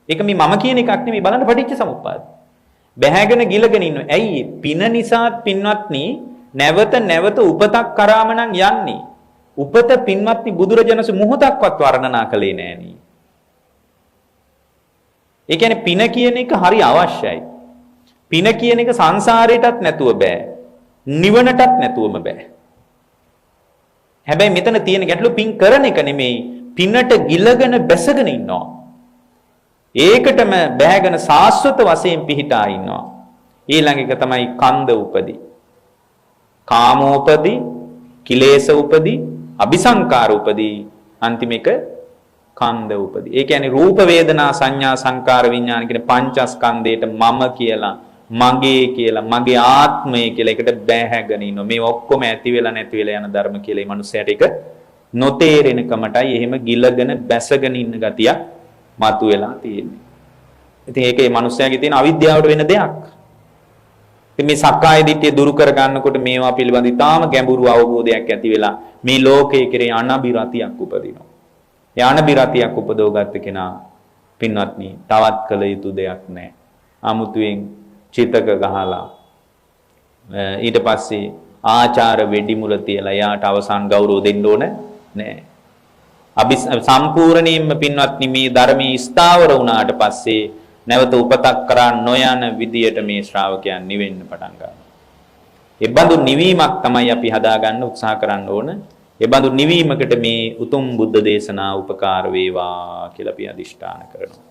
ඒක මේ මම කියන එකක් නෙමෙයි බලන්න පටිච්චසමුප්පාද. බැහැගෙන ගිලගෙන ඉන්නවා. ඇයි? පින නිසා පින්වත්නි නැවත උපතක් කරාම නම් යන්නේ. උපත පින්වත්නි බුදුරජාණන්සේ මොහොතක්වත් වර්ණනා කළේ නෑනේ. ඒ කියන්නේ පින කියන එක හරි අවශ්‍යයි. පින කියන එක සංසාරේටත් නැතුව බෑ. නිවනටත් නැතුවම බෑ. හැබැයි මෙතන තියෙන ගැටලු පින් කරන එක නෙමෙයි පිනට ගිලගෙන බැසගෙන ඉන්නවා. ඒකටම බැහැගෙන සාස්වත වශයෙන් පිහිටා ඉන්නවා. ඊළඟ එක තමයි කන්ද උපදී. කාමෝපදී, කිලේශ උපදී, අபிසංකාර උපදී, අන්තිම එක කන්ද උපදී. ඒ කියන්නේ රූප වේදනා සංඥා සංකාර විඥාන කියන පංචස්කන්ධයට මම කියලා මගේ කියලා මගේ ආත්මය කියලා එකට බැහැගෙන ඉන්නවා. මේ ඔක්කොම ඇති වෙලා නැති වෙලා යන ධර්ම කියලා මේ මනුස්සයාට ඒක නොතේරෙන කමටයි එහෙම ගිලගෙන බැසගෙන ඉන්න ගතියක් මතුවලා තියෙන්නේ. ඉතින් ඒක මේ මනුස්සයාගේ තියෙන අවිද්‍යාවට වෙන දෙයක්. ඉතින් මේ සක්කාය දිට්ඨිය දුරු කර ගන්නකොට මේවා පිළිබඳ ඉතාම ගැඹුරු අවබෝධයක් ඇති වෙලා මේ ලෝකයේ කෙරේ අනබිරතියක් උපදිනවා. ඒ අනබිරතියක් උපදවගත්ත කෙනා පින්වත්නි තවත් කළ යුතු දෙයක් නැහැ. 아무තුවෙන් චිතක ගහලා ඊට පස්සේ ආචාර වෙඩිමුල තියලා යාට අවසන් ගෞරව දෙන්න ඕන නෑ. සම්පූර්ණයෙන්ම පින්වත්නි මේ ධර්මයේ ස්ථාවර වුණාට පස්සේ නැවත උපතක් කරා නොයන විදියට මේ ශ්‍රාවකයන් නිවෙන්න පටන් ගන්නවා. ඒ බඳු නිවීමක් තමයි අපි හදාගන්න උත්සාහ කරන්න ඕන. ඒ බඳු නිවීමකට මේ උතුම් බුද්ධ දේශනා උපකාර වේවා කියලා අපි අදිෂ්ඨාන කරනවා.